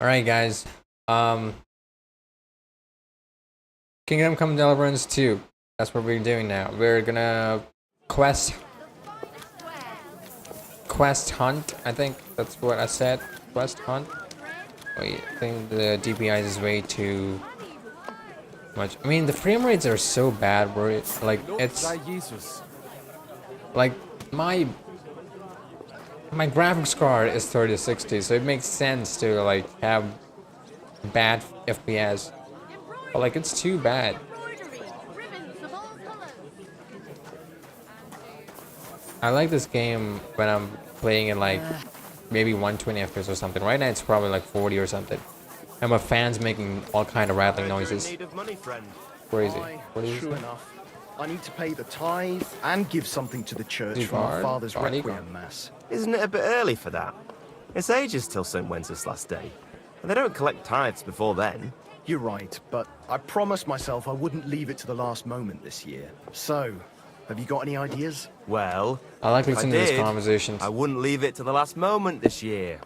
Alright guys, Kingdom Come Deliverance 2. That's what we're doing now. We're gonna quest hunt, I think that's what I said. Quest hunt. Wait, I think the DPI is way too much. I mean the frame rates are so bad where it's like my graphics card is 3060, so it makes sense to like have bad FPS. But like it's too bad. I like this game when I'm playing in like maybe 120 FPS or something. Right now it's probably like 40 or something. And my fans making all kind of rattling noises. Crazy. What is True it? enough. I need to pay the tithe and give something to the church for my father's requiem mass. Isn't it a bit early for that? It's ages till St. Wenceslas' last day. And they don't collect tithes before then. You're right, but I promised myself I wouldn't leave it to the last moment this year. So, have you got any ideas? Well, I like if listening to I these did, conversations. I wouldn't leave it to the last moment this year.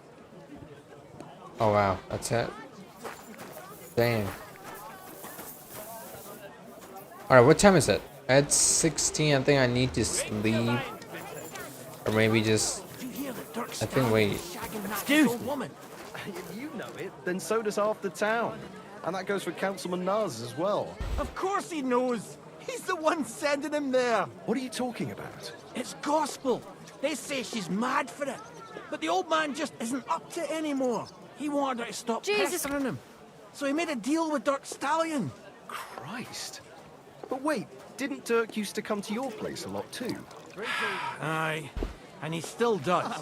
Oh wow, that's it. Dang. Alright, what time is it? At 16, I think I need to sleep. Or maybe just... I think, wait. Excuse me. You know it, then so does half the town. And that goes for Councilman Naz as well. Of course he knows. He's the one sending him there. What are you talking about? It's gospel. They say she's mad for it. But the old man just isn't up to it anymore. He wanted her to stop pestering him. So he made a deal with Dirk Stallion. Christ. But wait, didn't Dirk used to come to your place a lot too? Aye. And he still does.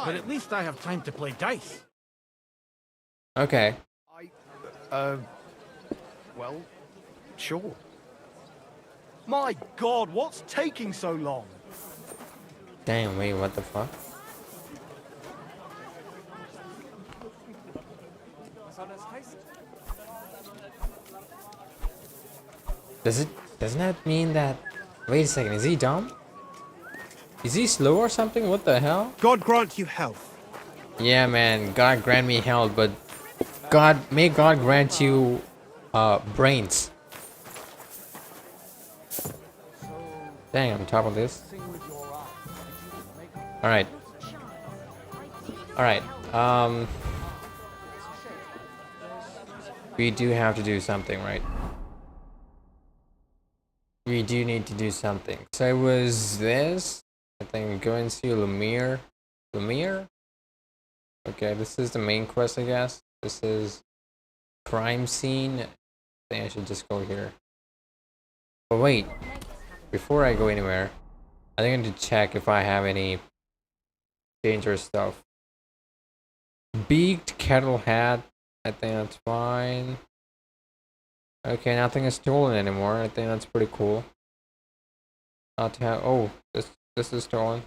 But at least I have time to play dice. Okay. Well, sure. My God, what's taking so long? Damn, wait, what the fuck? Doesn't that mean that... Wait a second, is he dumb? Is he slow or something? What the hell? God grant you health. Yeah, man, God grant me health, but may God grant you, brains. Dang, I'm on top of this. Alright. Alright, we do have to do something, right? We do need to do something. So it was this. I think go and see Lemire. Lemire? Okay, this is the main quest, I guess. This is crime scene. I think I should just go here. But wait, before I go anywhere, I think I need to check if I have any dangerous stuff. Beaked kettle hat. I think that's fine. Okay, nothing is stolen anymore. I think that's pretty cool. Not to have. Oh, this is stolen.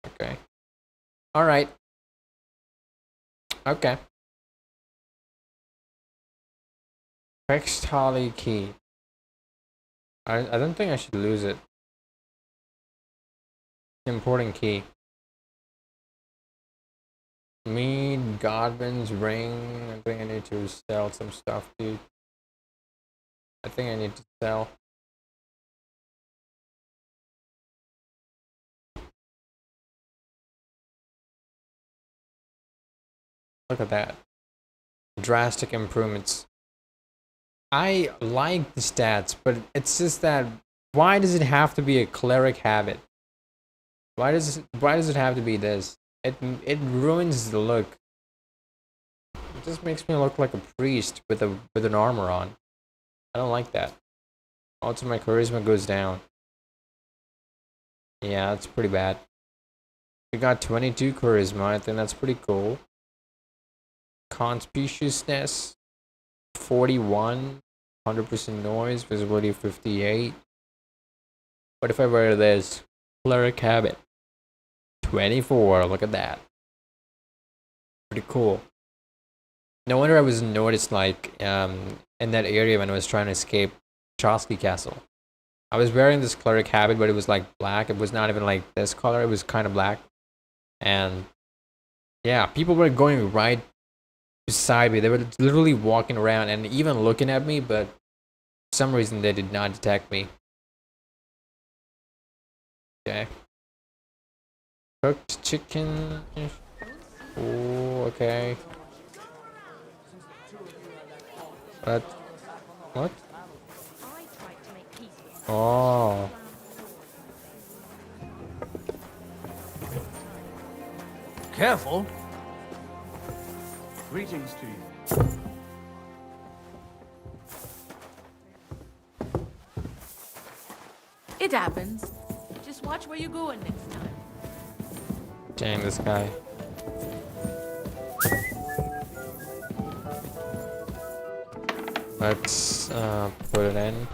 Okay. All right. Okay. Textile key. I don't think I should lose it. Important key. Mead Godwin's ring. I think I need to sell some stuff, dude. I think I need to sell. Look at that. Drastic improvements. I like the stats, but it's just that why does it have to be a cleric habit? Why does it have to be this? It ruins the look. It just makes me look like a priest with an armor on. I don't like that. Also, my charisma goes down. Yeah, that's pretty bad. We got 22 charisma. I think that's pretty cool. Conspicuousness 41. 100% noise. Visibility 58. What if I wear this? Cleric habit 24. Look at that. Pretty cool. No wonder I was noticed like in that area when I was trying to escape Trotsky Castle. I was wearing this cleric habit, but it was like black. It was not even like this color. It was kind of black. And yeah, people were going right beside me. They were literally walking around and even looking at me, but for some reason they did not detect me. Okay. Cooked chicken. Oh, okay. What? Oh. Careful. Greetings to you. It happens. Just watch where you're going next time. Dang, this guy. Let's put it in.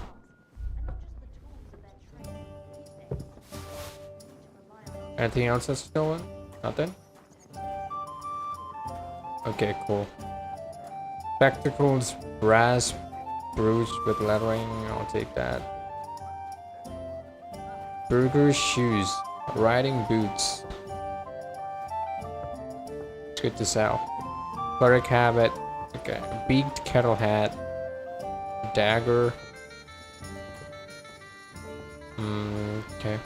Anything else that's stolen? Nothing? Okay, cool. Spectacles, brass, brooch with lettering. I'll take that. Burger shoes, riding boots. It's good to sell. Cleric habit. Okay. Beaked kettle hat. Dagger. Okay.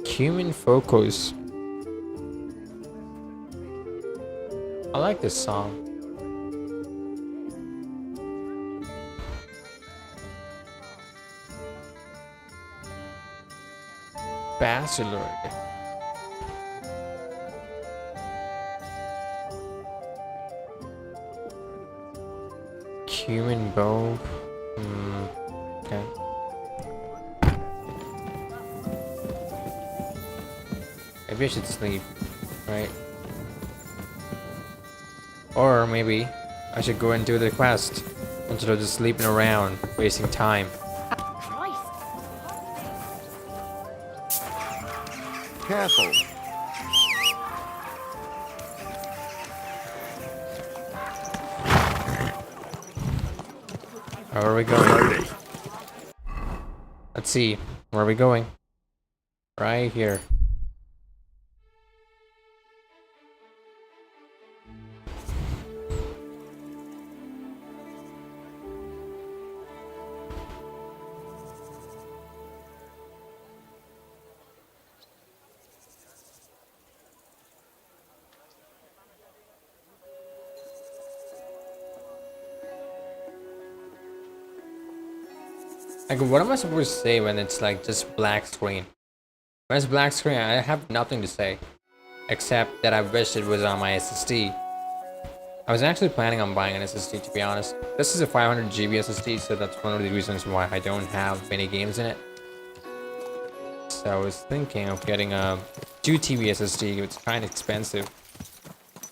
Human focus. I like this song. Bachelor. Human bone. Okay. Maybe I should sleep, right? Or maybe I should go and do the quest instead of just sleeping around, wasting time. Careful. Where are we going? Let's see. Where are we going? Right here. Like, what am I supposed to say when it's like just black screen? When it's black screen, I have nothing to say. Except that I wish it was on my SSD. I was actually planning on buying an SSD, to be honest. This is a 500 GB SSD, so that's one of the reasons why I don't have many games in it. So I was thinking of getting a 2 TB SSD. It's kind of expensive.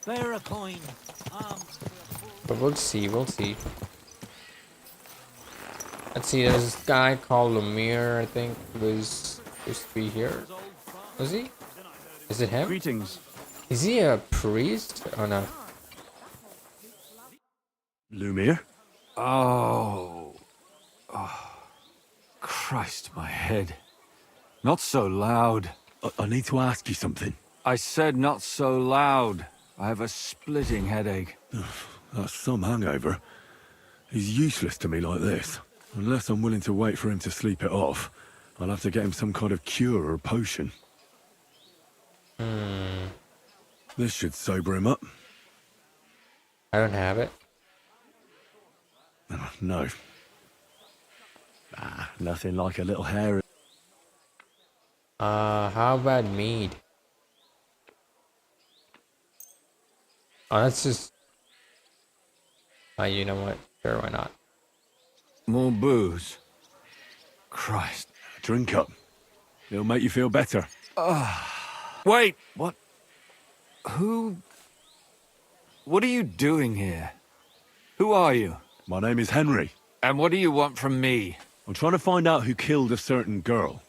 Bear a coin. But we'll see, we'll see. Let's see, there's this guy called Lumiere, I think, was supposed to be here. Was he? Is it him? Greetings. Is he a priest? Oh no. Lumiere? Oh. Christ, my head. Not so loud. I need to ask you something. I said not so loud. I have a splitting headache. That's some hangover. He's useless to me like this. Unless I'm willing to wait for him to sleep it off, I'll have to get him some kind of cure or potion. This should sober him up. I don't have it. No. Nothing like a little hair. How about mead? Oh, that's just... you know what? Sure, why not? More booze. Christ. Drink up. It'll make you feel better. Wait! What? Who... What are you doing here? Who are you? My name is Henry. And what do you want from me? I'm trying to find out who killed a certain girl.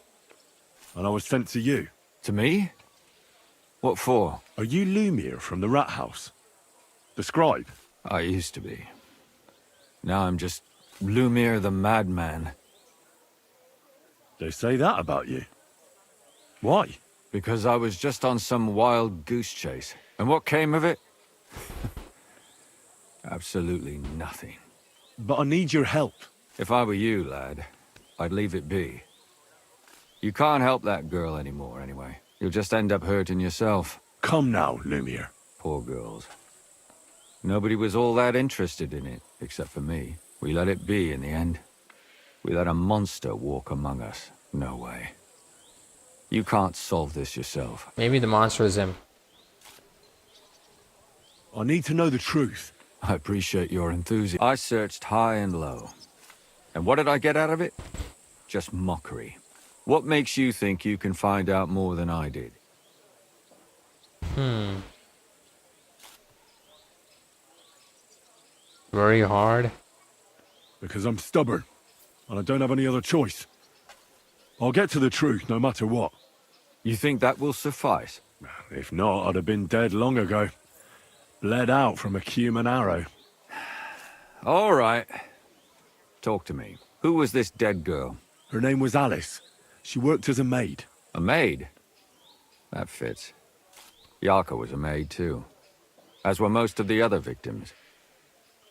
And I was sent to you. To me? What for? Are you Lumiere from the Rat House? The scribe? I used to be. Now I'm just Lumiere the madman. They say that about you. Why? Because I was just on some wild goose chase. And what came of it? Absolutely nothing. But I need your help. If I were you, lad, I'd leave it be. You can't help that girl anymore, anyway. You'll just end up hurting yourself. Come now, Lumiere. Poor girls. Nobody was all that interested in it, except for me. We let it be in the end. We let a monster walk among us. No way. You can't solve this yourself. Maybe the monster is him. I need to know the truth. I appreciate your enthusiasm. I searched high and low. And what did I get out of it? Just mockery. What makes you think you can find out more than I did? Very hard. Because I'm stubborn, and I don't have any other choice. I'll get to the truth no matter what. You think that will suffice? If not, I'd have been dead long ago. Bled out from a human arrow. All right. Talk to me. Who was this dead girl? Her name was Alice. She worked as a maid. A maid? That fits. Yarka was a maid too. As were most of the other victims.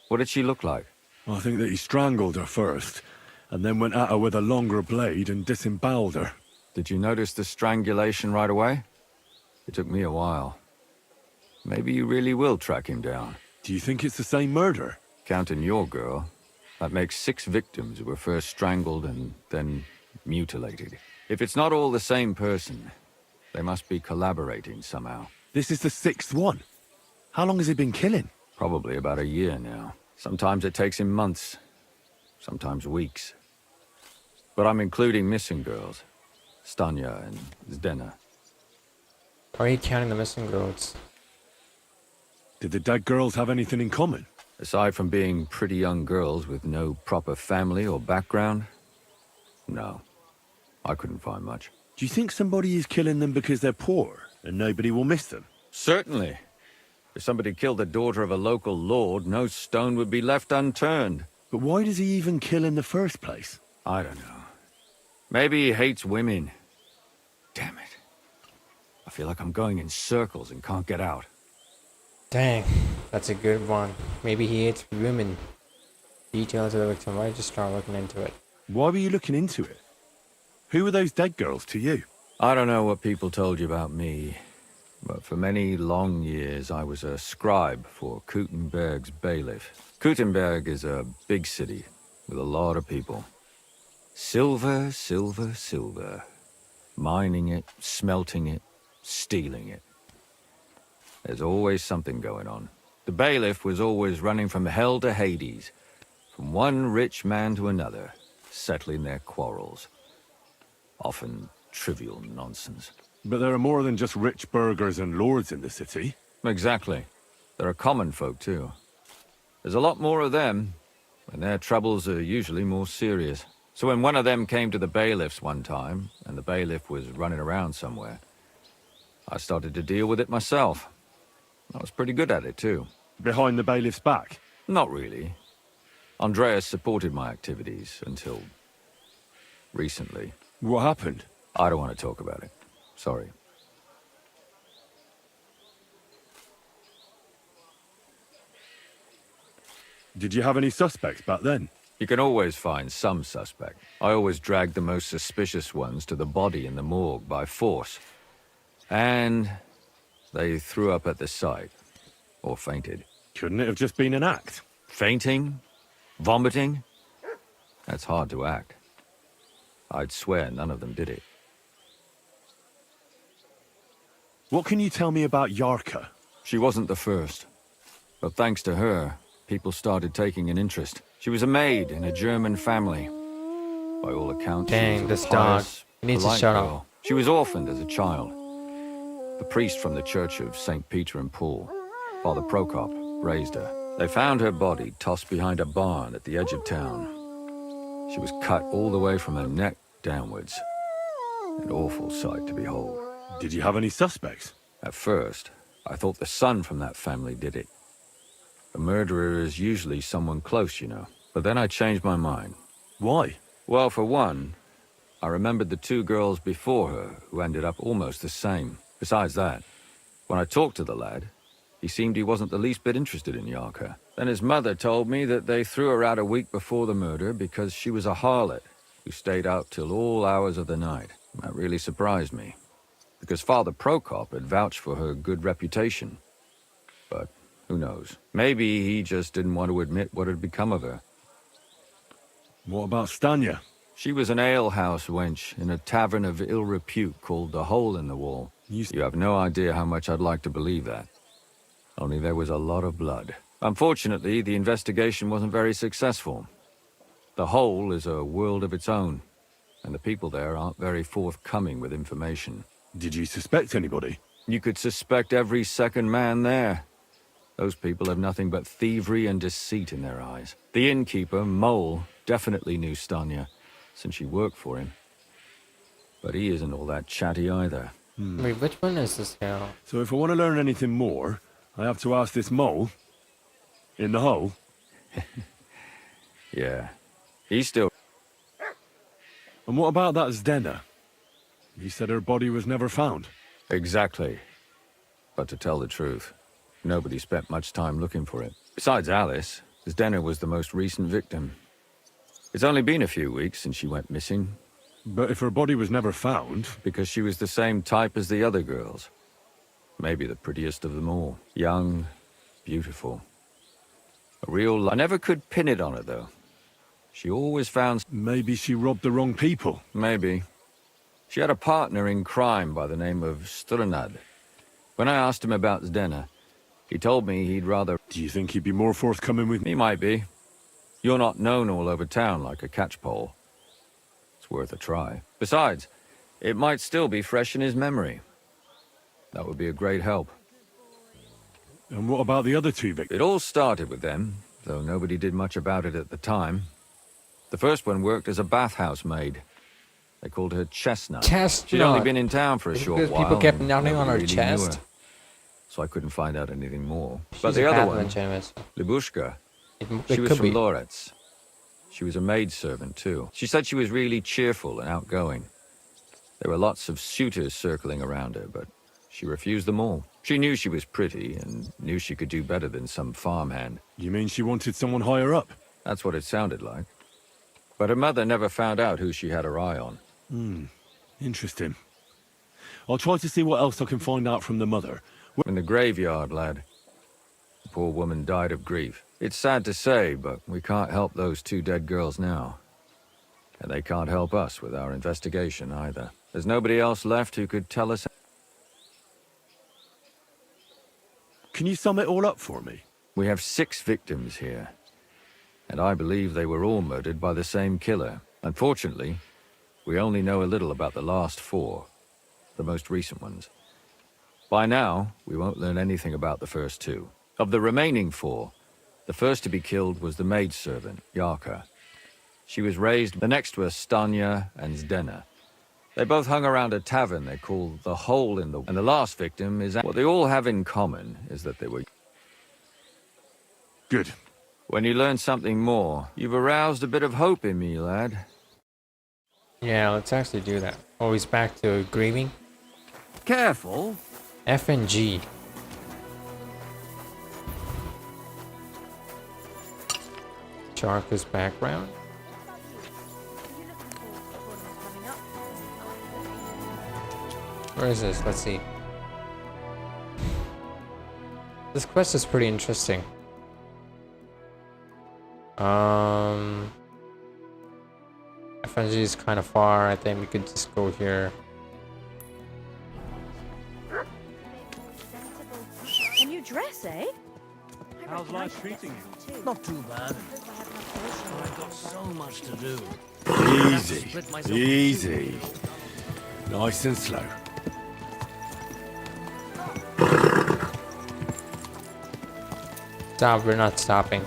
What did she look like? I think that he strangled her first, and then went at her with a longer blade and disemboweled her. Did you notice the strangulation right away? It took me a while. Maybe you really will track him down. Do you think it's the same murder? Counting your girl, that makes 6 victims who were first strangled and then mutilated. If it's not all the same person, they must be collaborating somehow. This is the 6th one. How long has he been killing? Probably about a year now. Sometimes it takes him months, sometimes weeks. But I'm including missing girls. Stanya and Zdena. Why are you counting the missing girls? Did the dead girls have anything in common? Aside from being pretty young girls with no proper family or background, no. I couldn't find much. Do you think somebody is killing them because they're poor and nobody will miss them? Certainly. If somebody killed the daughter of a local lord, no stone would be left unturned. But why does he even kill in the first place? I don't know. Maybe he hates women. Damn it. I feel like I'm going in circles and can't get out. Dang, that's a good one. Maybe he hates women. Details of the victim. I just start looking into it. Why were you looking into it? Who were those dead girls to you? I don't know what people told you about me, but for many long years I was a scribe for Kuttenberg's bailiff. Kuttenberg is a big city with a lot of people. Silver, silver, silver. Mining it, smelting it, stealing it. There's always something going on. The bailiff was always running from hell to Hades, from one rich man to another, settling their quarrels. Often trivial nonsense. But there are more than just rich burghers and lords in the city. Exactly. There are common folk too. There's a lot more of them, and their troubles are usually more serious. So when one of them came to the bailiff's one time, and the bailiff was running around somewhere, I started to deal with it myself. I was pretty good at it too. Behind the bailiff's back? Not really. Andreas supported my activities until recently. What happened? I don't want to talk about it. Sorry. Did you have any suspects back then? You can always find some suspect. I always dragged the most suspicious ones to the body in the morgue by force. And they threw up at the sight. Or fainted. Couldn't it have just been an act? Fainting? Vomiting? That's hard to act. I'd swear none of them did it. What can you tell me about Yarka? She wasn't the first. But thanks to her, people started taking an interest. She was a maid in a German family. By all accounts, Dang, she was this a dog. pious, He needs to polite shut up. girl. She was orphaned as a child. The priest from the Church of St. Peter and Paul, Father Prokop, raised her. They found her body tossed behind a barn at the edge of town. She was cut all the way from her neck downwards. An awful sight to behold. Did you have any suspects? At first, I thought the son from that family did it. A murderer is usually someone close, you know. But then I changed my mind. Why? Well, for one, I remembered the two girls before her who ended up almost the same. Besides that, when I talked to the lad, he seemed he wasn't the least bit interested in Yarka. Then his mother told me that they threw her out a week before the murder because she was a harlot who stayed out till all hours of the night. That really surprised me, because Father Prokop had vouched for her good reputation. But who knows? Maybe he just didn't want to admit what had become of her. What about Stanya? She was an alehouse wench in a tavern of ill repute called the Hole in the Wall. You have no idea how much I'd like to believe that. Only there was a lot of blood. Unfortunately, the investigation wasn't very successful. The Hole is a world of its own, and the people there aren't very forthcoming with information. Did you suspect anybody? You could suspect every second man there. Those people have nothing but thievery and deceit in their eyes. The innkeeper, Mole, definitely knew Stanya, since she worked for him. But he isn't all that chatty either. Wait, which one is this now? So if I want to learn anything more, I have to ask this mole in the hole. Yeah, he's still... And what about that Zdena? You said her body was never found. Exactly. But to tell the truth, nobody spent much time looking for it. Besides Alice, Zdena was the most recent victim. It's only been a few weeks since she went missing. But if her body was never found... Because she was the same type as the other girls. Maybe the prettiest of them all. Young, beautiful. A real... I never could pin it on her, though. She always found... Maybe she robbed the wrong people. Maybe. She had a partner in crime by the name of Strunad. When I asked him about Zdena, he told me he'd rather... Do you think he'd be more forthcoming with me? He might be. You're not known all over town like a catchpole. It's worth a try. Besides, it might still be fresh in his memory. That would be a great help. And what about the other two victims? It all started with them, though nobody did much about it at the time. The first one worked as a bathhouse maid. They called her Chestnut. Chestnut. She'd only been in town for a short Because while. people kept and knocking on her nobody really knew chest. her. So I couldn't find out anything more. She's But the a other Batman one, genius. Libushka, It she was could from be. Loretz. She was a maidservant, too. She said she was really cheerful and outgoing. There were lots of suitors circling around her, but she refused them all. She knew she was pretty and knew she could do better than some farmhand. You mean she wanted someone higher up? That's what it sounded like. But her mother never found out who she had her eye on. Interesting. I'll try to see what else I can find out from the mother. In the graveyard, lad. The poor woman died of grief. It's sad to say, but we can't help those two dead girls now. And they can't help us with our investigation either. There's nobody else left who could tell us... Can you sum it all up for me? We have 6 victims here. And I believe they were all murdered by the same killer. Unfortunately, we only know a little about the last 4. The most recent ones. By now, we won't learn anything about the first 2. Of the remaining 4, the first to be killed was the maidservant, Yarka. She was raised... The next were Stanya and Zdena. They both hung around a tavern they called the Hole in the... And the last victim is... What they all have in common is that they were... Good. When you learn something more, you've aroused a bit of hope in me, lad. Yeah, let's actually do that. Always back to grieving. Careful. F and G. Charka's background. Where is this? Let's see. This quest is pretty interesting. FNG is kind of far. I think we could just go here. A new dress, eh? How's life treating you? Not too bad. I've got so much to do. Easy. Easy. Nice and slow. Stop, we're not stopping.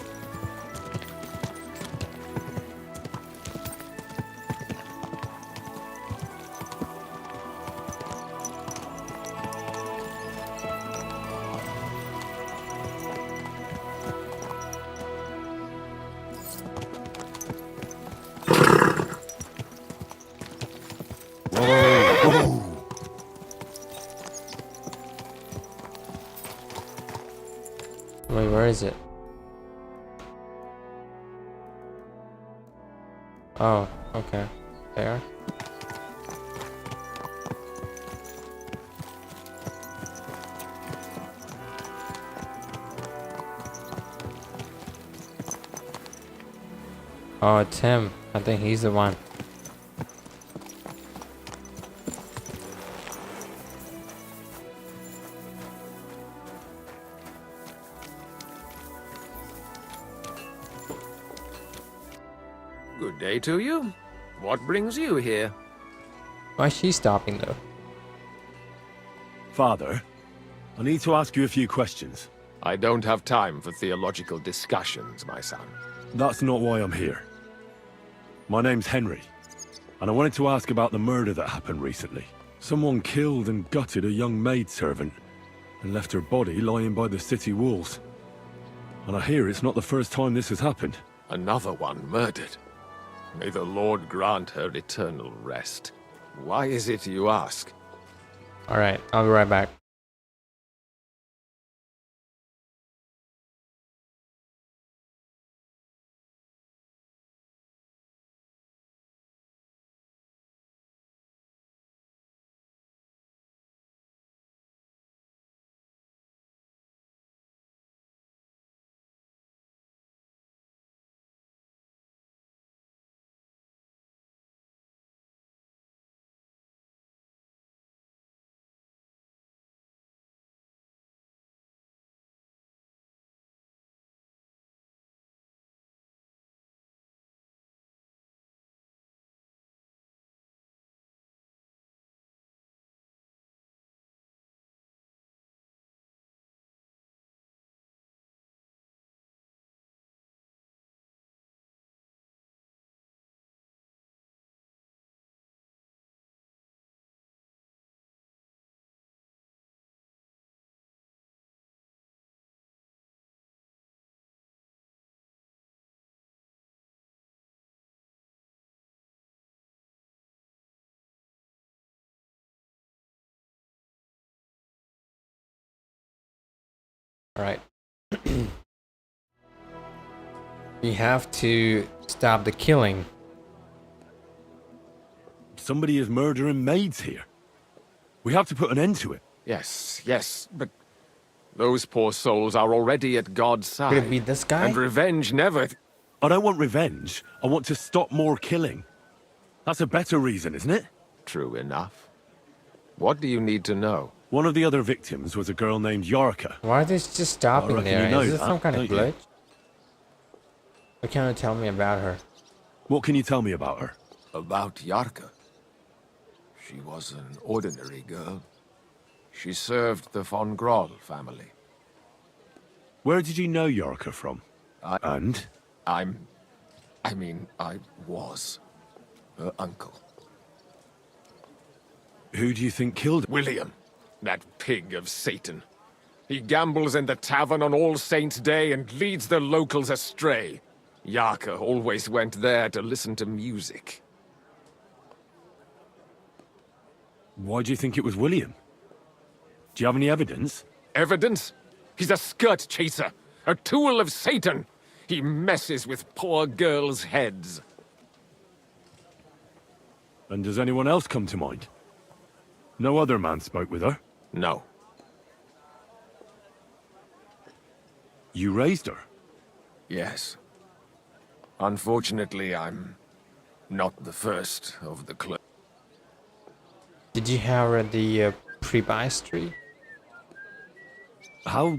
Where is it? Oh, okay. There. Oh, it's him. I think he's the one. Good day to you. What brings you here? Why is she stopping though? Father, I need to ask you a few questions. I don't have time for theological discussions, my son. That's not why I'm here. My name's Henry, and I wanted to ask about the murder that happened recently. Someone killed and gutted a young maidservant and left her body lying by the city walls. And I hear it's not the first time this has happened. Another one murdered. May the Lord grant her eternal rest. Why is it you ask? Alright, I'll be right back. Alright. We have to stop the killing. Somebody is murdering maids here. We have to put an end to it. Yes, but those poor souls are already at God's side. Could it be this guy? And revenge never... I don't want revenge. I want to stop more killing. That's a better reason, isn't it? True enough. What do you need to know? One of the other victims was a girl named Yarka. Why are they just stopping reckon there? you know Is this that, some kind of don't you? glitch? What can you tell me about her? What can you tell me about her? About Yarka. She was an ordinary girl. She served the von Groll family. Where did you know Yarka from? I was her uncle. Who do you think killed her? William, that pig of Satan. He gambles in the tavern on All Saints' Day and leads the locals astray. Yarka always went there to listen to music. Why do you think it was William? Do you have any evidence? Evidence? He's a skirt chaser, a tool of Satan. He messes with poor girls' heads. And does anyone else come to mind? No other man spoke with her? No. You raised her? Yes. Unfortunately, I'm not the first of the clan. Did you have her at the pre-bastry? How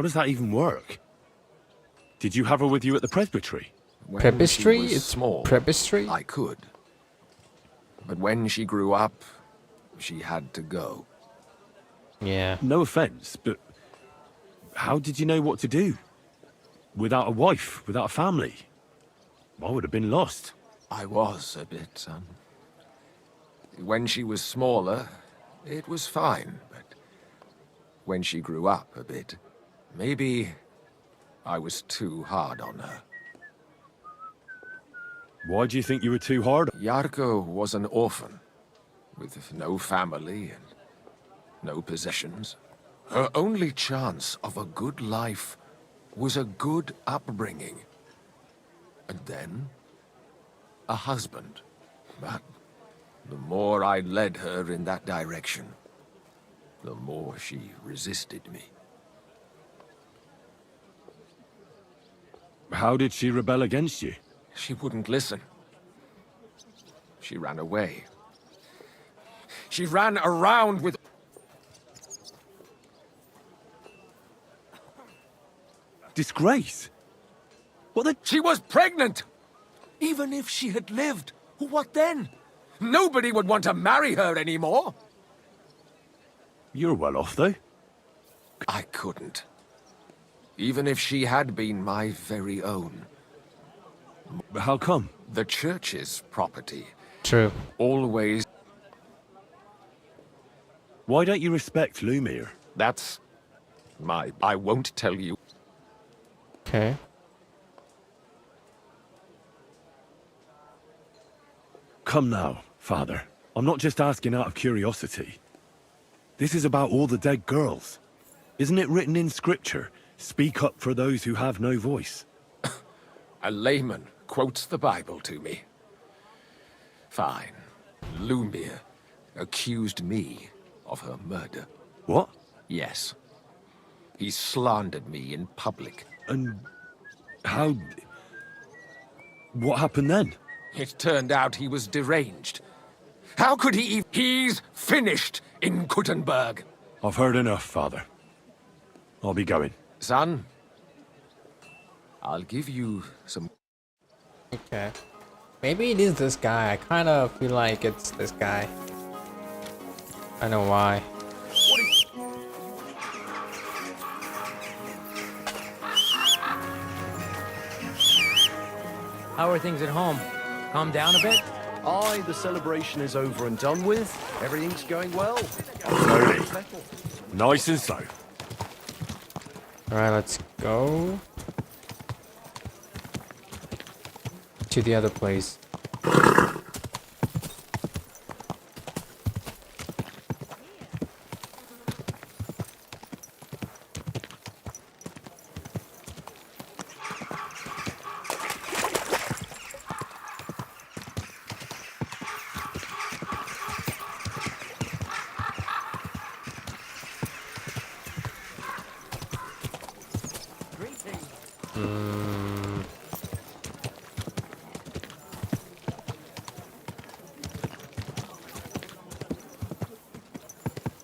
does that even work? Did you have her with you at the presbytery? When Prebistry? she was It's small, Prebistry? I could. But when she grew up, she had to go. Yeah. No offense, but how did you know what to do? Without a wife, without a family? I would have been lost. I was a bit, When she was smaller, it was fine, but when she grew up a bit, maybe I was too hard on her. Why do you think you were too hard? Yarko was an orphan, with no family and no possessions. Her only chance of a good life was a good upbringing. And then, a husband. But the more I led her in that direction, the more she resisted me. How did she rebel against you? She wouldn't listen. She ran away. She ran around with... Disgrace? What the... She was pregnant! Even if she had lived, what then? Nobody would want to marry her anymore. You're well off, though. I couldn't. Even if she had been my very own. How come? The church's property. True. Always. Why don't you respect Lumir? That's... I won't tell you. Okay. Come now, Father. I'm not just asking out of curiosity. This is about all the dead girls. Isn't it written in scripture? Speak up for those who have no voice. A layman quotes the Bible to me. Fine. Lumir accused me of her murder. What? Yes. He slandered me in public. And how... What happened then? It turned out he was deranged. How could he He's finished in Kuttenberg. I've heard enough, Father. I'll be going. Son, I'll give you some... Okay. Maybe it is this guy. I kind of feel like it's this guy. I know why. How are things at home? Calm down a bit? Aye, the celebration is over and done with. Everything's going well. Slowly. Nice and slow. Alright, let's go to the other place.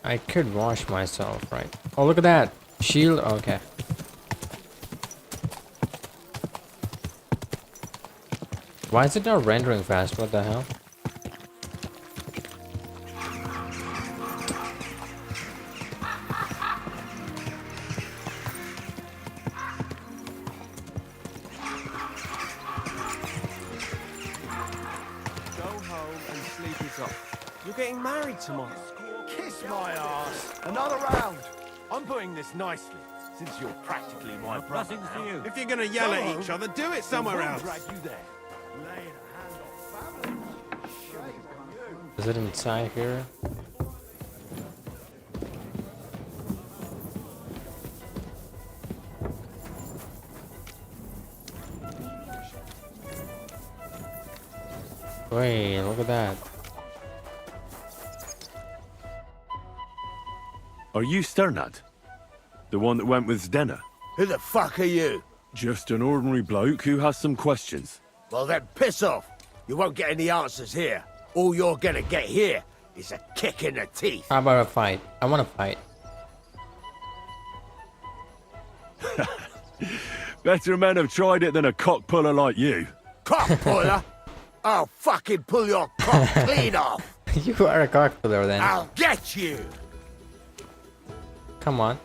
I could wash myself, right? Oh, look at that. Shield, okay. Why is it not rendering fast? What the hell? Go home and sleep it off. You're getting married tomorrow. Kiss my ass. Another round. I'm putting this nicely, since you're practically my brother. Blessings to you. If you're gonna yell at each other, do it somewhere else. Drag you there. Laying a hand on family. Shame on you. Is it inside here? Wait, look at that. Are you Sternad? The one that went with Zdenna? Who the fuck are you? Just an ordinary bloke who has some questions. Well then, piss off. You won't get any answers here. All you're gonna get here is a kick in the teeth. How about a fight? I want to fight. Better men have tried it than a cock puller like you. Cock puller? I'll fucking pull your cock clean off. You are a cock puller then. I'll get you. Come on.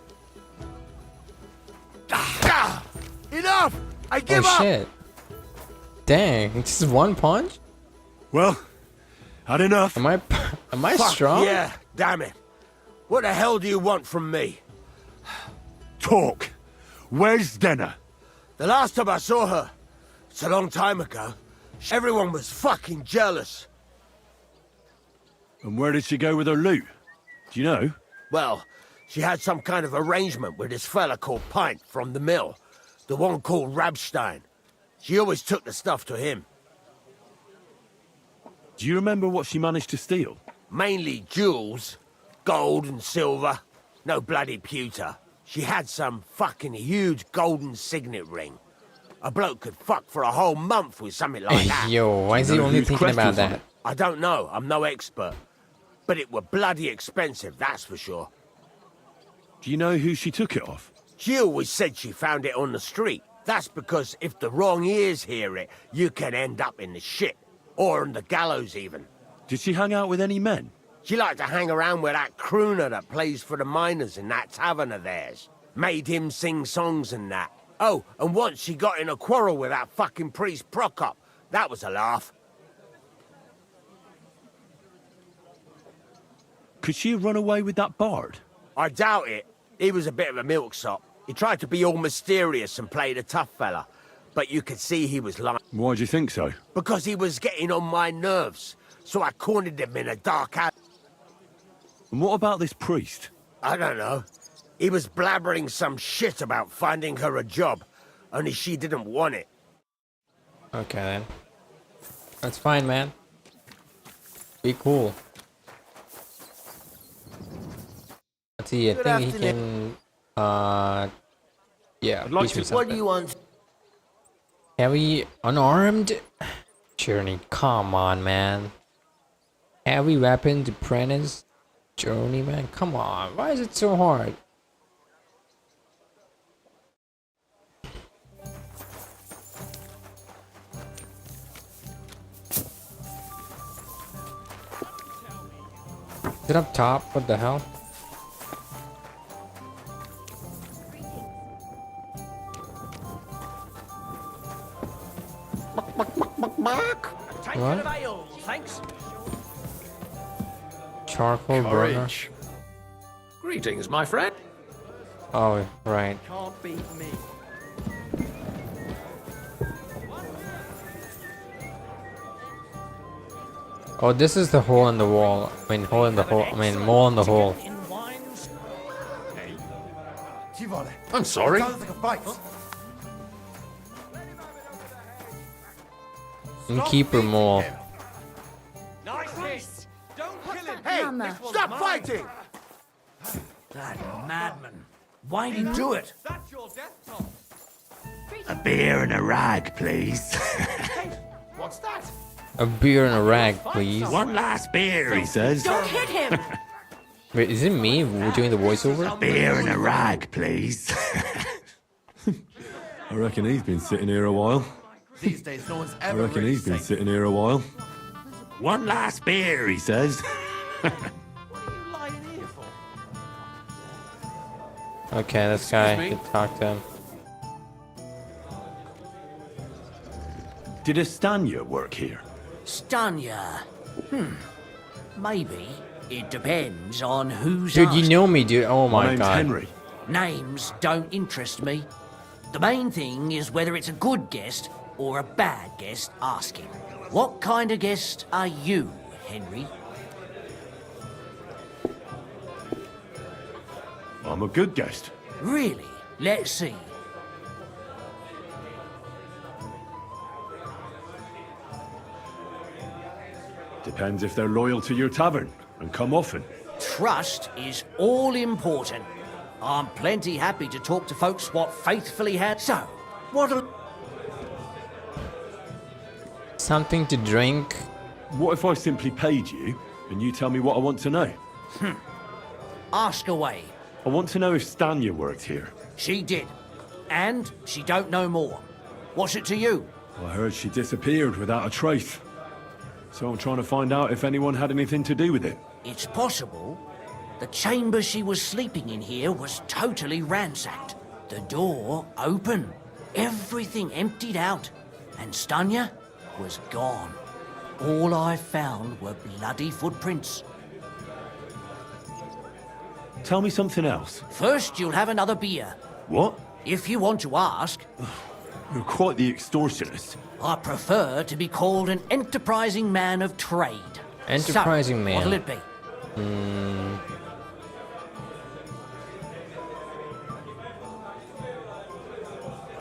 Enough! I give Oh up! shit. Dang, it's just one punch? Well, had enough. Am I Fuck strong? yeah, damn it. What the hell do you want from me? Talk. Where's Zdenna? The last time I saw her, it's a long time ago. Everyone was fucking jealous. And where did she go with her loot? Do you know? Well, She had some kind of arrangement with this fella called Pint from the mill. The one called Rabstein. She always took the stuff to him. Do you remember what she managed to steal? Mainly jewels. Gold and silver. No bloody pewter. She had some fucking huge golden signet ring. A bloke could fuck for a whole month with something like that. Yo, why is he only thinking about that? I don't know. I'm no expert. But it were bloody expensive, that's for sure. Do you know who she took it off? She always said she found it on the street. That's because if the wrong ears hear it, you can end up in the shit. Or on the gallows, even. Did she hang out with any men? She liked to hang around with that crooner that plays for the miners in that tavern of theirs. Made him sing songs and that. Oh, and once she got in a quarrel with that fucking priest Prokop. That was a laugh. Could she have run away with that bard? I doubt it. He was a bit of a milksop. He tried to be all mysterious and play the tough fella. But you could see he was lying. Why do you think so? Because he was getting on my nerves. So I cornered him in a dark alley. And what about this priest? I don't know. He was blabbering some shit about finding her a job. Only she didn't want it. Okay then. That's fine, man. Be cool. Let's see, I think he can yeah, I'd like teach me to. What something. do you want? Heavy unarmed journey. Come on, man. Heavy weapons apprentice journey, man. Come on. Why is it so hard? Is it up top? What the hell? What? Thanks. Charcoal burner. Courage. Greetings, my friend. Oh, right. Can't beat me. Oh, this is the hole in the wall. I mean, hole in the hole. I mean, mole in the hole. I'm sorry. Innkeeper mole. Nice. Don't kill him. Hey, stop fighting! That madman. Why'd he do it? That's your death toll. A beer and a rag, please. What's that? A beer and a rag, please. One last beer, he says. Don't hit him! Wait, is it me doing the voiceover? Beer and a rag, please. I reckon he's been sitting here a while. These days, no one's I ever reckon really he's been safe. sitting here a while. One last beer, he says. What are you lying here for? Okay, this guy Excuse me? can talk to him. Did Estanya work here? Stanya. Maybe. It depends on who's Dude, you asked. know me, dude. Oh My my name's god. Henry. Names don't interest me. The main thing is whether it's a good guest or a bad guest asking. What kind of guest are you, Henry? I'm a good guest. Really? Let's see. Depends if they're loyal to your tavern and come often. Trust is all important. I'm plenty happy to talk to folks what faithfully had. So, what'll... Something to drink. What if I simply paid you and you tell me what I want to know? Ask away. I want to know if Stanya worked here. She did. And she don't know more. What's it to you? I heard she disappeared without a trace. So I'm trying to find out if anyone had anything to do with it. It's possible. The chamber she was sleeping in here was totally ransacked. The door open. Everything emptied out. And Stanya was gone. All I found were bloody footprints. Tell me something else. First, you'll have another beer. What? If you want to ask, You're quite the extortionist. I prefer to be called an enterprising man of trade. Enterprising so, man. What'll it be?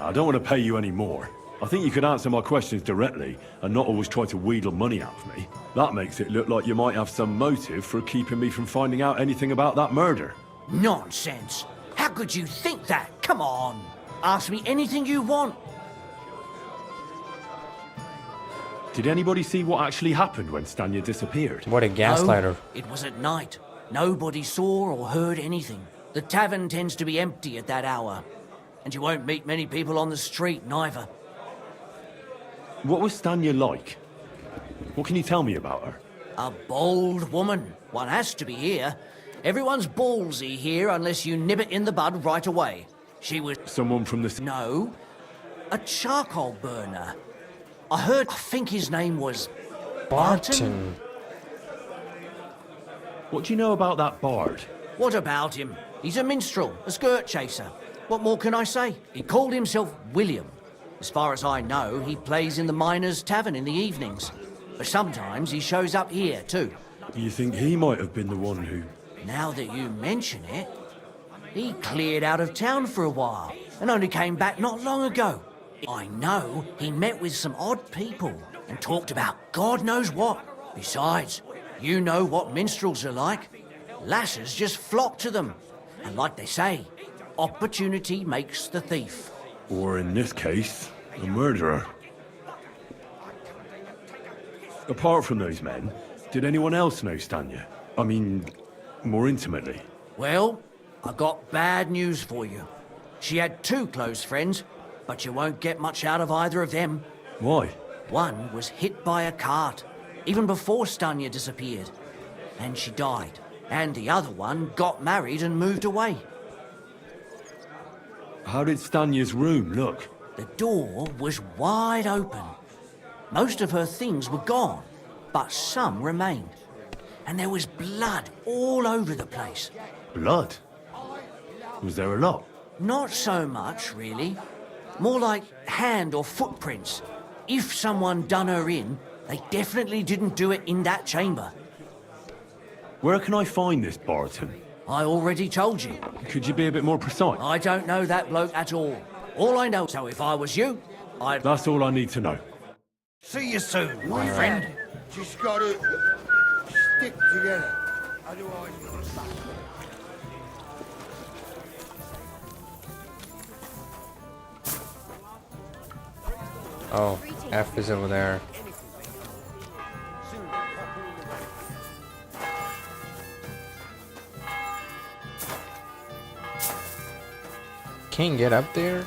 I don't want to pay you any more. I think you could answer my questions directly and not always try to wheedle money out of me. That makes it look like you might have some motive for keeping me from finding out anything about that murder. Nonsense. How could you think that? Come on. Ask me anything you want. Did anybody see what actually happened when Stanya disappeared? What a gaslighter. No, it was at night. Nobody saw or heard anything. The tavern tends to be empty at that hour. And you won't meet many people on the street, neither. What was Stanya like? What can you tell me about her? A bold woman. One has to be here. Everyone's ballsy here unless you nib it in the bud right away. She was... Someone from the... No. A charcoal burner. I think his name was... Barton. What do you know about that bard? What about him? He's a minstrel, a skirt chaser. What more can I say? He called himself William. As far as I know, he plays in the Miners' Tavern in the evenings. But sometimes he shows up here, too. You think he might have been the one who... Now that you mention it, he cleared out of town for a while and only came back not long ago. I know he met with some odd people and talked about God knows what. Besides, you know what minstrels are like. Lasses just flock to them. And like they say, opportunity makes the thief. Or in this case, a murderer. Apart from those men, did anyone else know Stanya? I mean, more intimately. Well, I got bad news for you. She had 2 close friends, but you won't get much out of either of them. Why? One was hit by a cart, even before Stanya disappeared, and she died. And the other one got married and moved away. How did Stanya's room look? The door was wide open. Most of her things were gone, but some remained. And there was blood all over the place. Blood? Was there a lot? Not so much, really. More like hand or footprints. If someone done her in, they definitely didn't do it in that chamber. Where can I find this Barton? I already told you. Could you be a bit more precise? I don't know that bloke at all. All I know, so if I was you, I'd... That's all I need to know. See you soon, my friend. Just gotta stick together. Otherwise, Oh, F is over there. Can't get up there?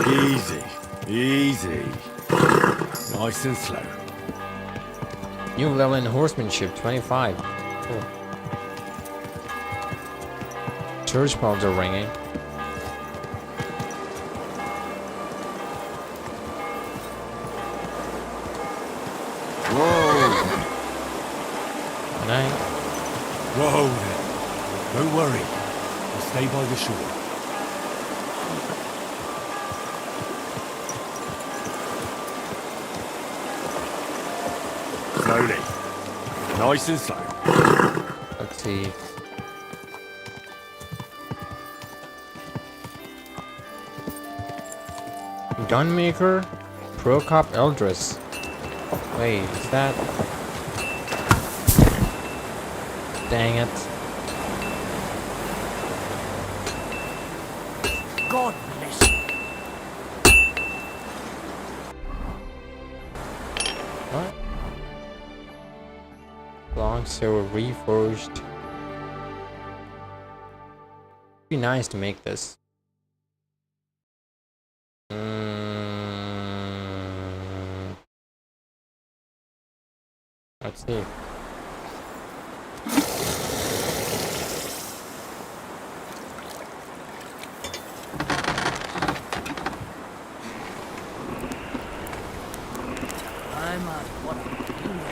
Easy, easy. Nice and slow. New level in horsemanship, 25. Cool. Church bells are ringing. Whoa! Night. Whoa then. Don't worry. I'll stay by the shore. Slowly. Nice and slow. Let's see. Gunmaker, Procop Eldris. Wait, is that? Dang it. God bless you. What? Long silver reforged. Be nice to make this. Let's see. I'm what you know.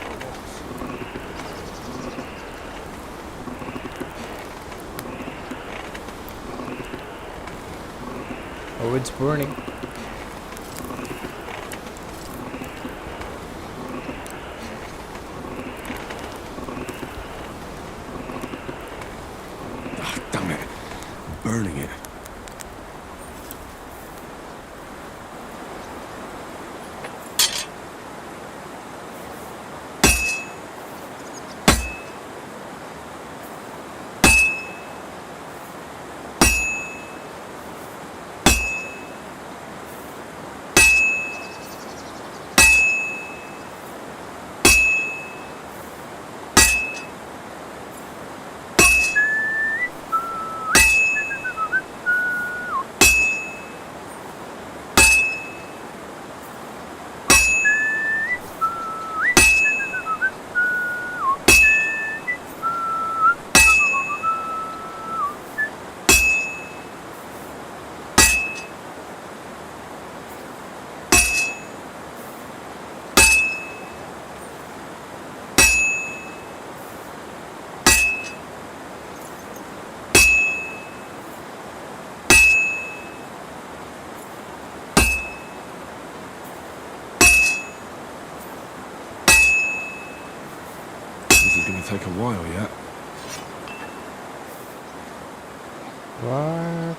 Oh, it's burning. gonna take a while yet. What?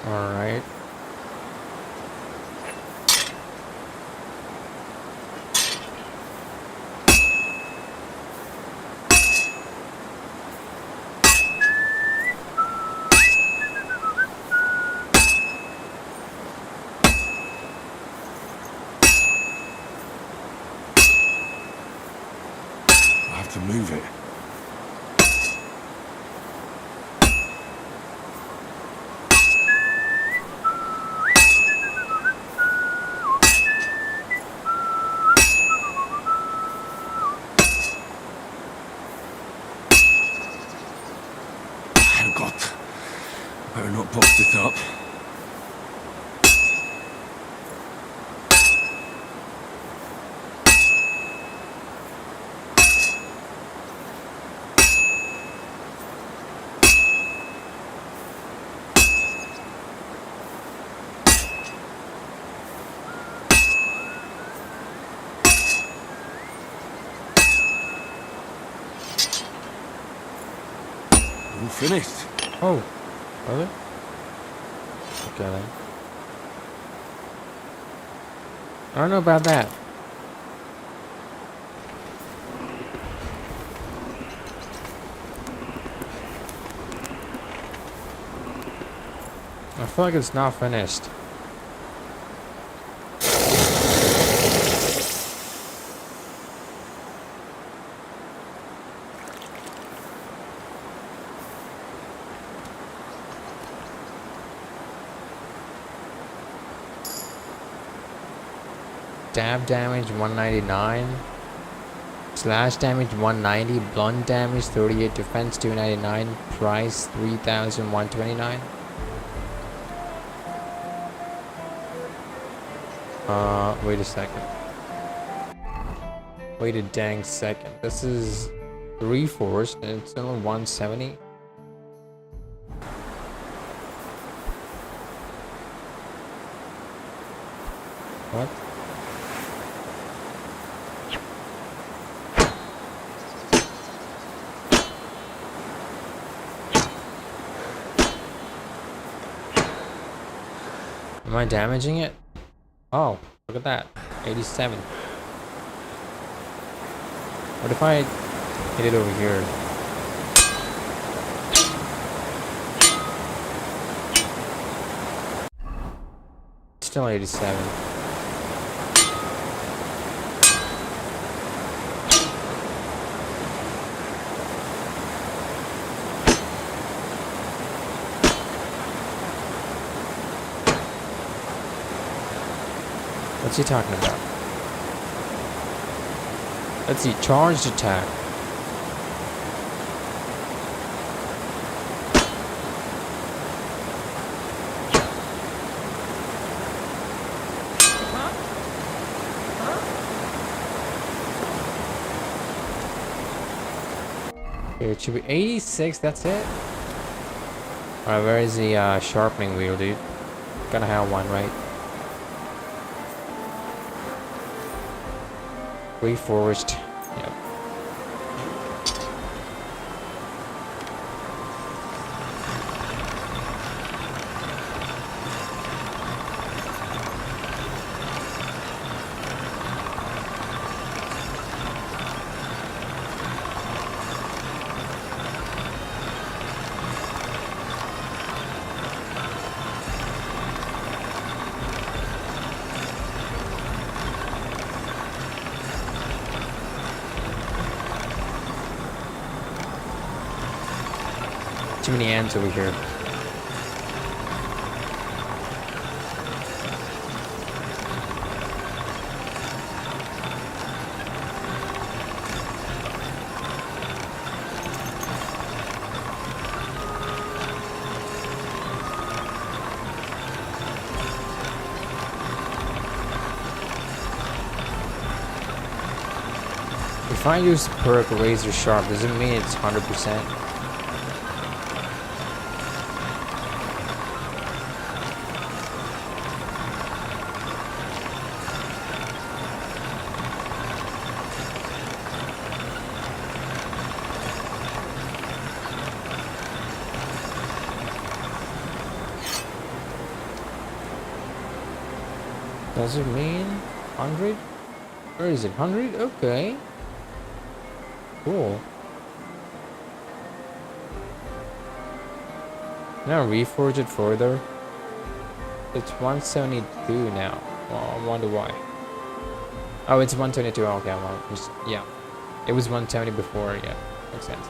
All right. I have to move it. Oh God. Better not box this up. All finished. Oh, really? Okay then. I don't know about that. I feel like it's not finished. Stab damage 199. Slash damage 190. Blunt damage 38. Defense 299. Price 3,129. Wait a second. Wait a dang second. This is 3-4 and it's only 170. What? Am I damaging it? Oh, look at that. 87. What if I hit it over here? Still 87. What's he talking about? Let's see, charged attack. Okay, it should be 86, that's it? Alright, where is the sharpening wheel, dude? Gotta have one, right? 3-4. Yep. Too many ants over here. If I use perk razor sharp, does it mean it's 100%? does it mean 100? Where is it? 100? Okay. Cool. Now reforge it further. It's 172 now. Well, I wonder why. Oh, it's 122. Okay, well, yeah. It was 170 before. Yeah, makes sense.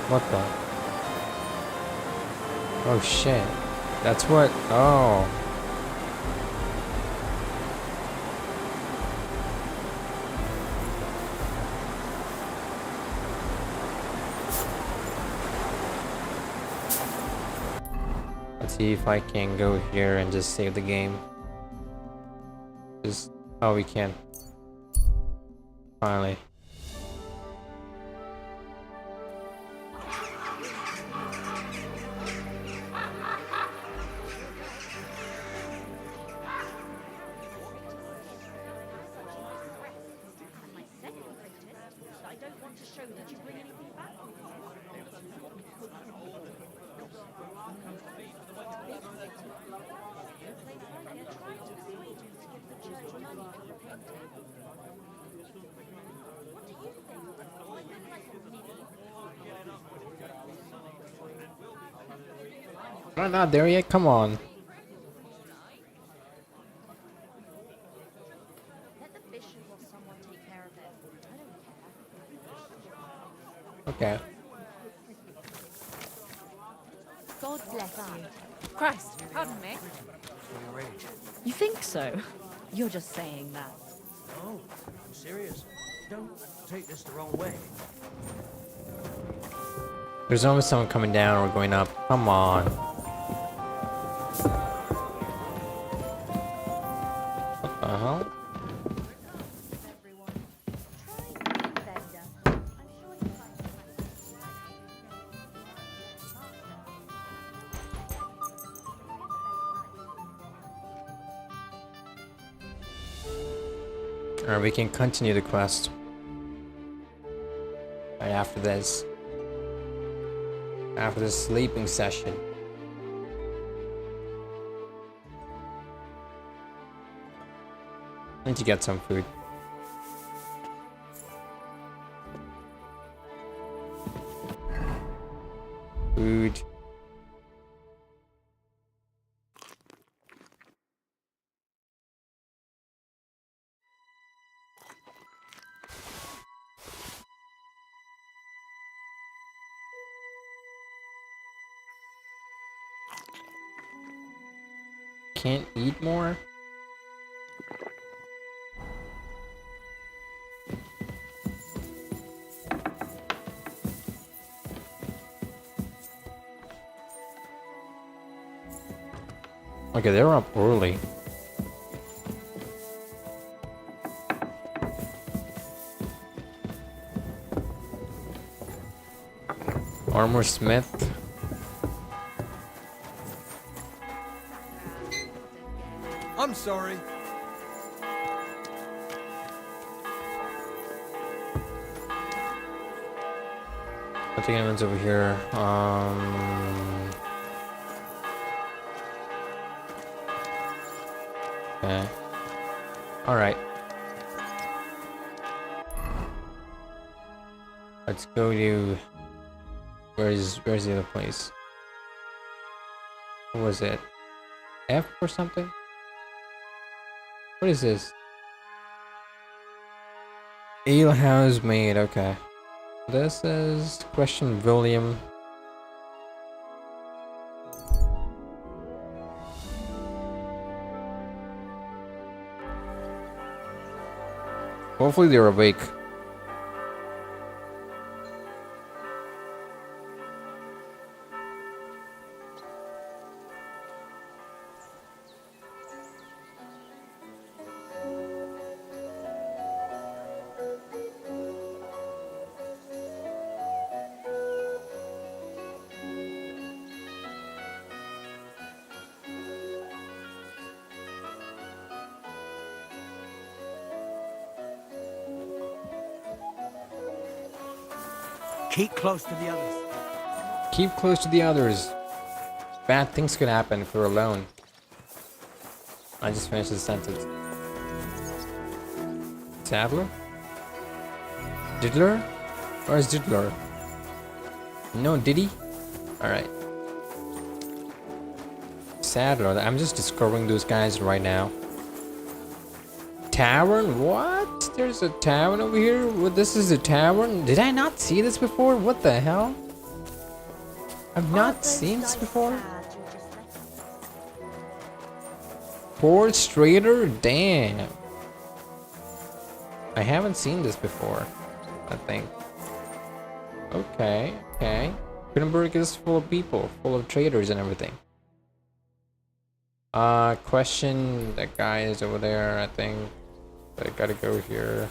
What the? Oh shit. That's what. Oh. Let's see if I can go here and just save the game. Just. Oh, we can. Finally. I'm not there yet. Come on. Okay. God bless you. Christ, pardon me. You think so? You're just saying that. No, I'm serious. Don't take this the wrong way. There's always someone coming down or going up. Come on. What the hell? Or we can continue the quest right after this. After this sleeping session. I need to get some food. Food. Can't eat more? Okay, they're up early. Armor Smith. I'm sorry. I'll take anyone's over here. Okay. Alright. Let's go to... Where's the other place? What was it? F or something? What is this? Ale house made, okay. This is question William. Hopefully they're awake. Keep close to the others. Keep close to the others. Bad things could happen if we're alone. I just finished the sentence. Sadler? Diddler? Where's Diddler? No, did he? Alright. Sadler. I'm just discovering those guys right now. Tavern? What? There's a tavern over here? What, this is a tavern? Did I not see this before? What the hell? I've not seen this before. Port Trader? Damn. I haven't seen this before, I think. Okay, okay. Gutenberg is full of people, full of traders and everything. Question, that guy is over there, I think. I gotta go here.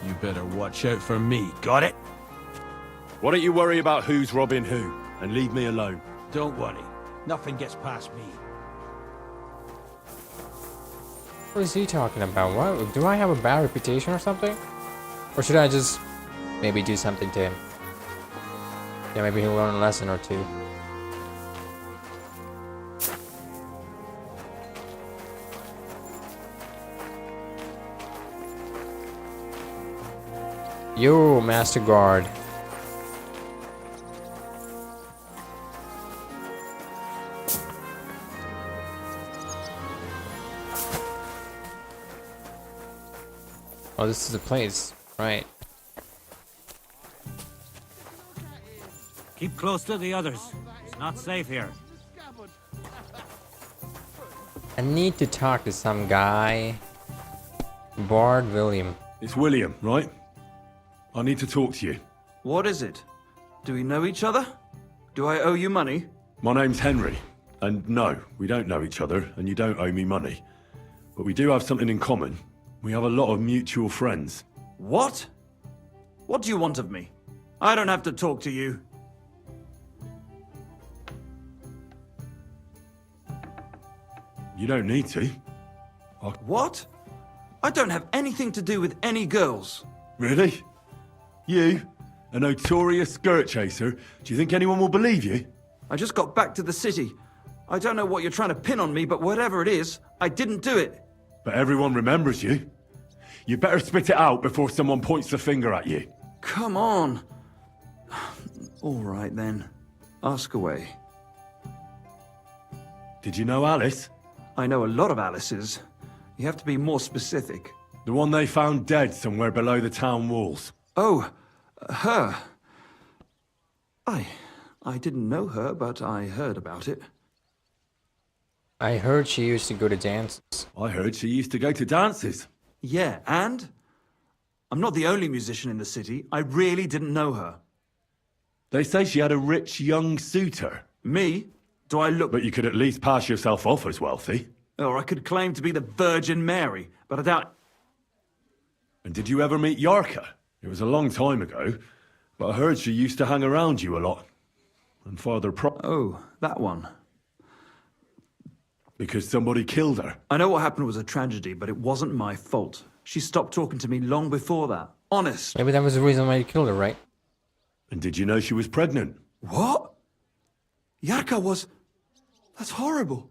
You better watch out for me, got it? Why don't you worry about who's robbing who, and leave me alone? Don't worry. Nothing gets past me. What is he talking about? What? Do I have a bad reputation or something? Or should I just maybe do something to him? Yeah, maybe he'll learn a lesson or two. Yo, Master Guard. Oh, this is the place, right? Keep close to the others. It's not safe here. I need to talk to some guy. Bard William. It's William, right? I need to talk to you. What is it? Do we know each other? Do I owe you money? My name's Henry, and no, we don't know each other, and you don't owe me money. But we do have something in common. We have a lot of mutual friends. What? What do you want of me? I don't have to talk to you. You don't need to. What? I don't have anything to do with any girls. Really? You? A notorious skirt chaser? Do you think anyone will believe you? I just got back to the city. I don't know what you're trying to pin on me, but whatever it is, I didn't do it. But everyone remembers you. You better spit it out before someone points the finger at you. Come on. All right then. Ask away. Did you know Alice? I know a lot of Alices. You have to be more specific. The one they found dead somewhere below the town walls. Oh, her. I didn't know her, but I heard about it. I heard she used to go to dances. I heard she used to go to dances. Yeah, and? I'm not the only musician in the city. I really didn't know her. They say she had a rich young suitor. Me? Do I look... But you could at least pass yourself off as wealthy. Or I could claim to be the Virgin Mary, but I doubt... And did you ever meet Yarka? It was a long time ago, but I heard she used to hang around you a lot. And Father Oh, that one. Because somebody killed her. I know what happened was a tragedy, but it wasn't my fault. She stopped talking to me long before that. Honest. Maybe that was the reason why you killed her, right? And did you know she was pregnant? What? Yarka was... That's horrible.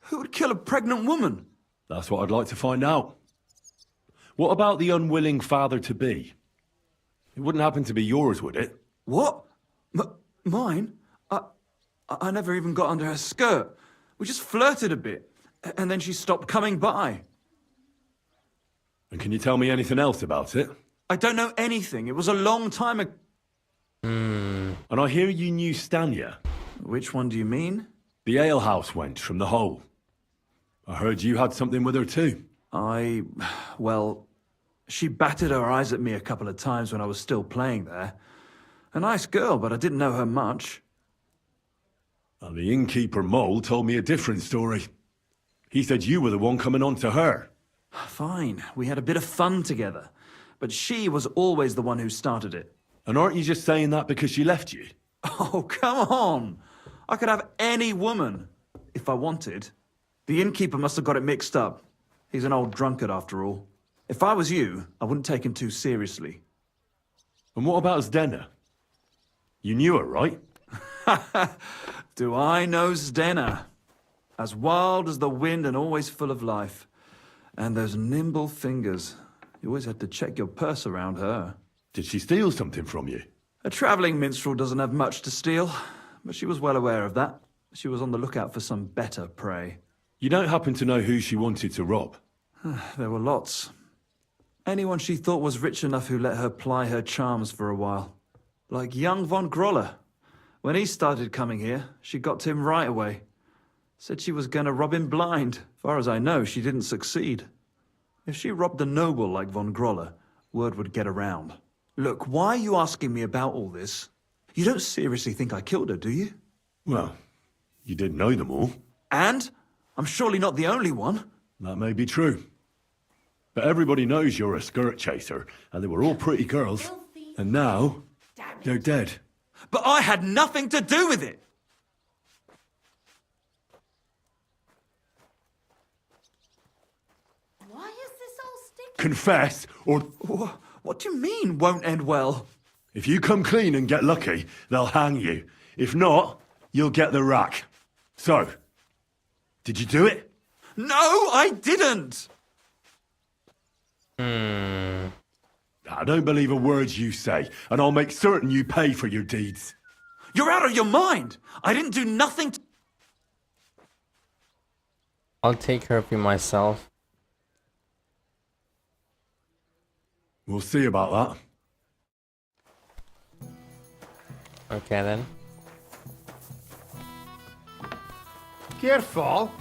Who would kill a pregnant woman? That's what I'd like to find out. What about the unwilling father-to-be? It wouldn't happen to be yours, would it? What? Mine? I never even got under her skirt. We just flirted a bit, and then she stopped coming by. And can you tell me anything else about it? I don't know anything. It was a long time ago. And I hear you knew Stanya. Which one do you mean? The alehouse wench from the hole. I heard you had something with her too. Well, she batted her eyes at me a couple of times when I was still playing there. A nice girl, but I didn't know her much. And the innkeeper Mole told me a different story. He said you were the one coming on to her. Fine, we had a bit of fun together. But she was always the one who started it. And aren't you just saying that because she left you? Oh, come on! I could have any woman, if I wanted. The innkeeper must have got it mixed up. He's an old drunkard after all. If I was you, I wouldn't take him too seriously. And what about Zdena? You knew her, right? Do I know Zdena? As wild as the wind and always full of life. And those nimble fingers. You always had to check your purse around her. Did she steal something from you? A travelling minstrel doesn't have much to steal, but she was well aware of that. She was on the lookout for some better prey. You don't happen to know who she wanted to rob? There were lots. Anyone she thought was rich enough who let her ply her charms for a while. Like young von Groller. When he started coming here, she got to him right away. Said she was going to rob him blind. Far as I know, she didn't succeed. If she robbed a noble like von Groller, word would get around. Look, why are you asking me about all this? You don't seriously think I killed her, do you? Well, you did know them all. And? I'm surely not the only one. That may be true. But everybody knows you're a skirt chaser, and they were all pretty girls. And now, they're dead. But I had nothing to do with it! Why is this all sticky? Confess, or... What do you mean, won't end well? If you come clean and get lucky, they'll hang you. If not, you'll get the rack. So, did you do it? No, I didn't! I don't believe a word you say, and I'll make certain you pay for your deeds. You're out of your mind! I didn't do nothing to... I'll take care of you myself. We'll see about that. Okay then. Careful.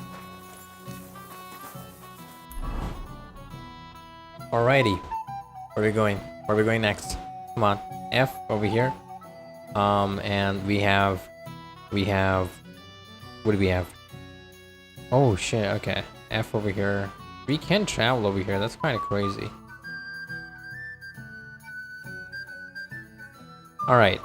Alrighty. Where are we going? Where are we going next? Come on. F over here. And we have... What do we have? Oh shit, okay. F over here. We can travel over here, that's kind of crazy. Alright.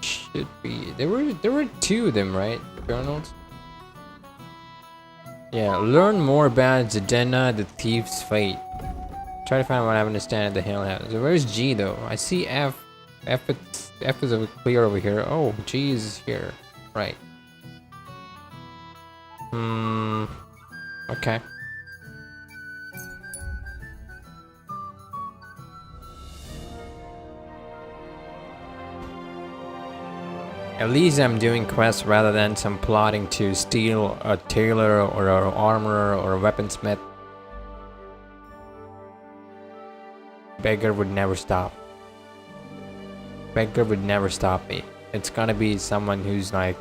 Should be... There were two of them, right? Journals? Yeah, learn more about Zdena, the thief's fate. Try to find what I understand the hell happens. So where's G though? I see F. F is over clear over here. Oh, G is here. Right. Okay. At least I'm doing quests rather than some plotting to steal a tailor or an armorer or a weaponsmith. Beggar would never stop. Beggar would never stop me. It's gonna be someone who's like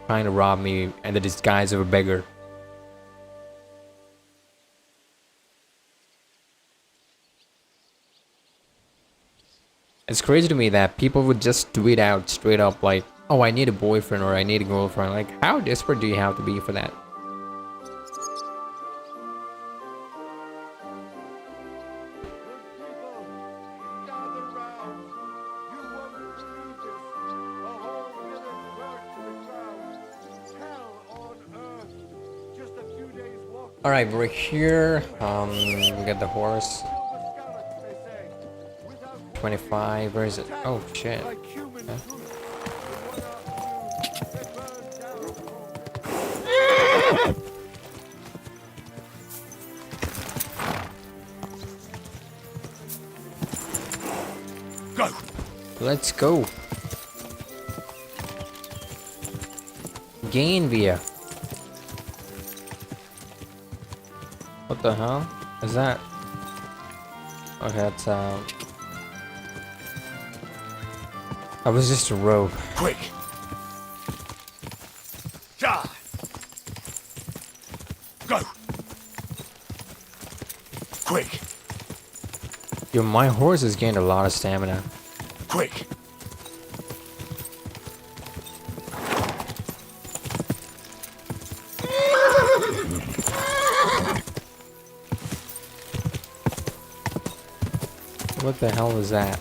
trying to rob me in the disguise of a beggar. It's crazy to me that people would just tweet out straight up like, oh, I need a boyfriend or I need a girlfriend. Like, how desperate do you have to be for that? Alright, we're here. We got the horse. 25, where is it? Oh shit. Okay. Go. Let's go. Gainvia. What the hell is that? Okay, that's I was just a rogue. Quick! Die! Go! Quick! Yo, my horse has gained a lot of stamina. Quick! What the hell was that?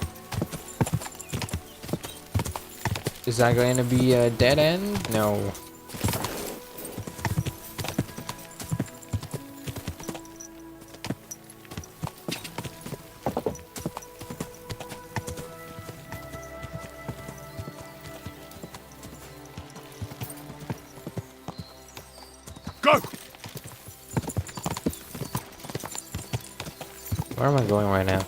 Is that going to be a dead end? No. Where am I going right now?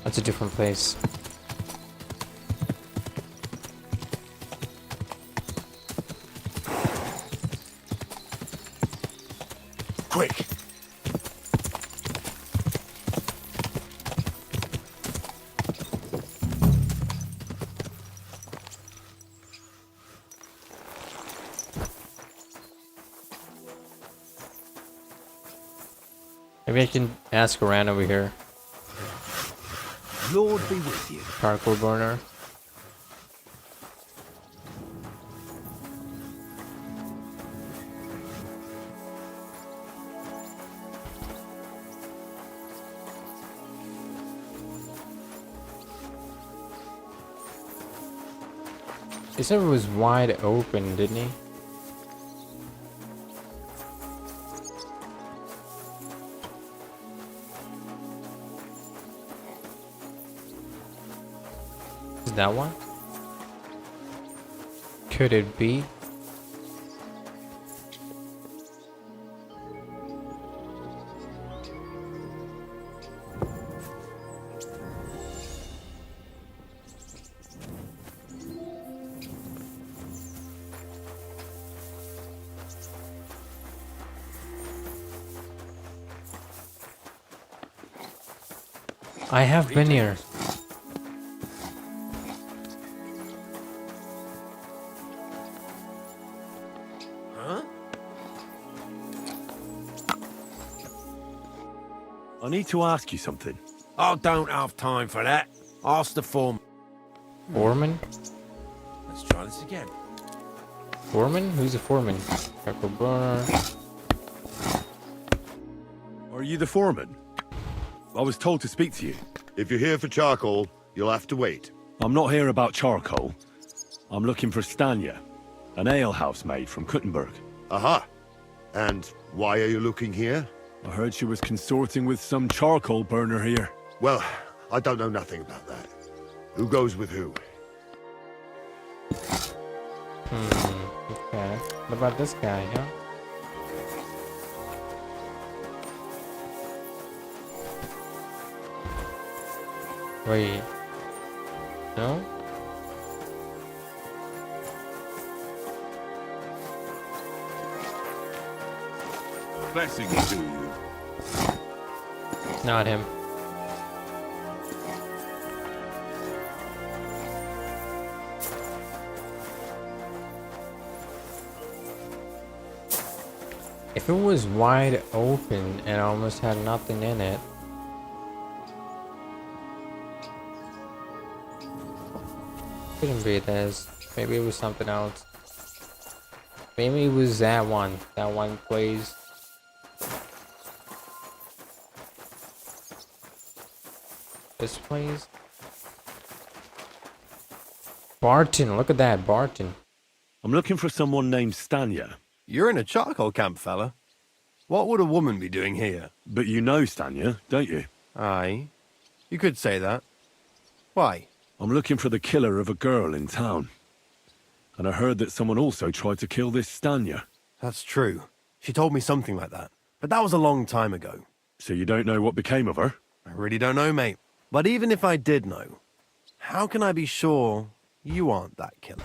That's a different place. Quick! Maybe I can ask around over here. Lord be with you. Charcoal burner. He said it was wide open, didn't he? Is that one? Could it be? I have been here. Huh? I need to ask you something. I don't have time for that. Ask the foreman. Foreman? Let's try this again. Foreman? Who's the foreman? Charcoal burner. Are you the foreman? I was told to speak to you. If you're here for charcoal, you'll have to wait. I'm not here about charcoal. I'm looking for Stanya, an alehouse maid from Kuttenberg. Aha. And why are you looking here? I heard she was consorting with some charcoal burner here. Well, I don't know nothing about that. Who goes with who? Okay. What about this guy, huh? Wait. No? Blessings to you. Not him. If it was wide open and almost had nothing in it. Couldn't be this. Maybe it was something else. Maybe it was that one. That one place. This place. Barton, look at that, Barton. I'm looking for someone named Stanya. You're in a charcoal camp, fella. What would a woman be doing here? But you know Stanya, don't you? Aye. You could say that. Why? I'm looking for the killer of a girl in town. And I heard that someone also tried to kill this Stanya. That's true. She told me something like that. But that was a long time ago. So you don't know what became of her? I really don't know, mate. But even if I did know, how can I be sure you aren't that killer?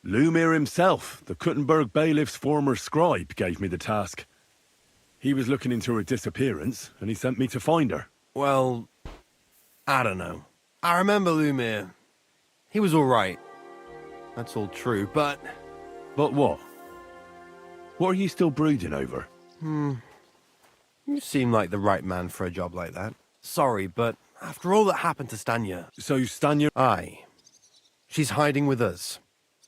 Lumir himself, the Kuttenberg bailiff's former scribe, gave me the task. He was looking into her disappearance, and he sent me to find her. Well, I don't know. I remember Lumir. He was all right. That's all true, but... But what? What are you still brooding over? You seem like the right man for a job like that. Sorry, but after all that happened to Stanya... So Stanya... Aye. She's hiding with us.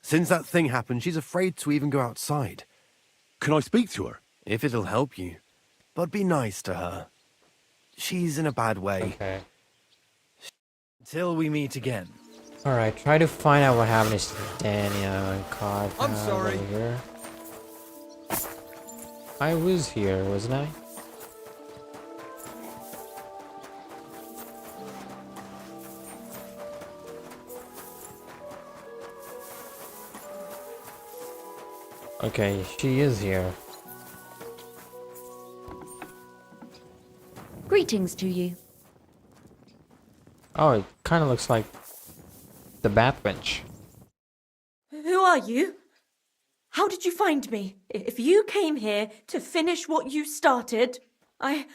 Since that thing happened, she's afraid to even go outside. Can I speak to her? If it'll help you. But be nice to her. She's in a bad way. Okay. Until we meet again. Alright, try to find out what happened to Stanya and Carthethiya. I'm sorry. Here. I was here, wasn't I? Okay, she is here. Greetings to you. Oh, it kind of looks like the backbench. Who are you? How did you find me? If you came here to finish what you started, I'm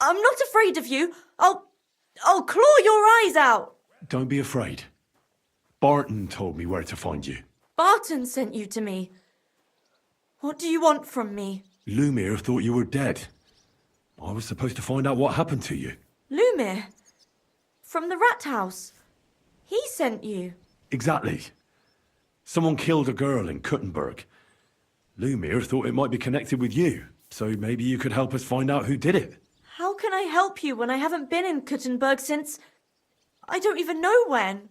not afraid of you. I'll claw your eyes out. Don't be afraid. Barton told me where to find you. Barton sent you to me. What do you want from me? Lumir thought you were dead. I was supposed to find out what happened to you. Lumir? From the rat house. He sent you. Exactly. Someone killed a girl in Kuttenberg. Lumir thought it might be connected with you, so maybe you could help us find out who did it. How can I help you when I haven't been in Kuttenberg since... I don't even know when.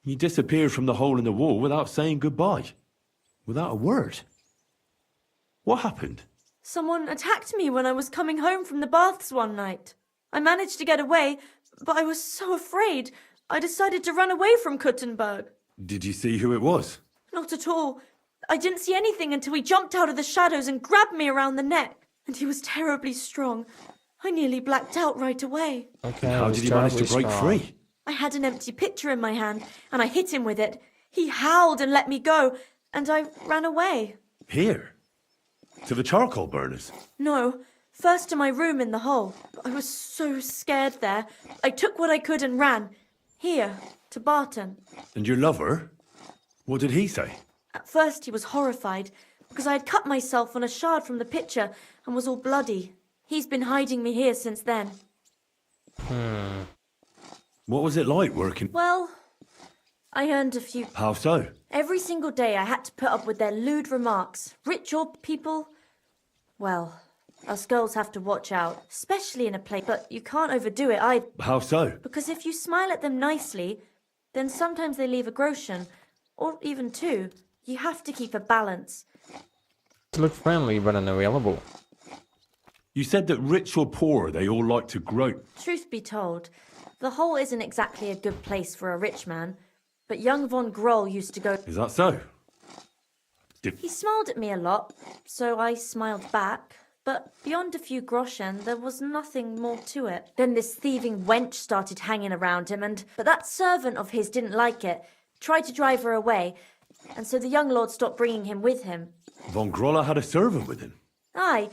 You disappeared from the hole in the wall without saying goodbye. Without a word. What happened? Someone attacked me when I was coming home from the baths one night. I managed to get away, but I was so afraid, I decided to run away from Kuttenberg. Did you see who it was? Not at all. I didn't see anything until he jumped out of the shadows and grabbed me around the neck. And he was terribly strong. I nearly blacked out right away. Okay. How did you manage to break free? I had an empty pitcher in my hand, and I hit him with it. He howled and let me go, and I ran away. Here? To the charcoal burners? No, first to my room in the hole. I was so scared there. I took what I could and ran. Here, to Barton. And your lover? What did he say? At first he was horrified, because I had cut myself on a shard from the pitcher and was all bloody. He's been hiding me here since then. What was it like working? Well, I earned a few... How so? Every single day I had to put up with their lewd remarks. Rich or people... Well, us girls have to watch out, especially in a place, but you can't overdo it either. How so? Because if you smile at them nicely, then sometimes they leave a groschen, or even two. You have to keep a balance. To look friendly but unavailable. You said that rich or poor, they all like to grope. Truth be told, the hole isn't exactly a good place for a rich man, but young von Groll used to go... Is that so? He smiled at me a lot, so I smiled back, but beyond a few groschen, there was nothing more to it. Then this thieving wench started hanging around him, but that servant of his didn't like it, tried to drive her away, and so the young lord stopped bringing him with him. Von Grolla had a servant with him? Aye,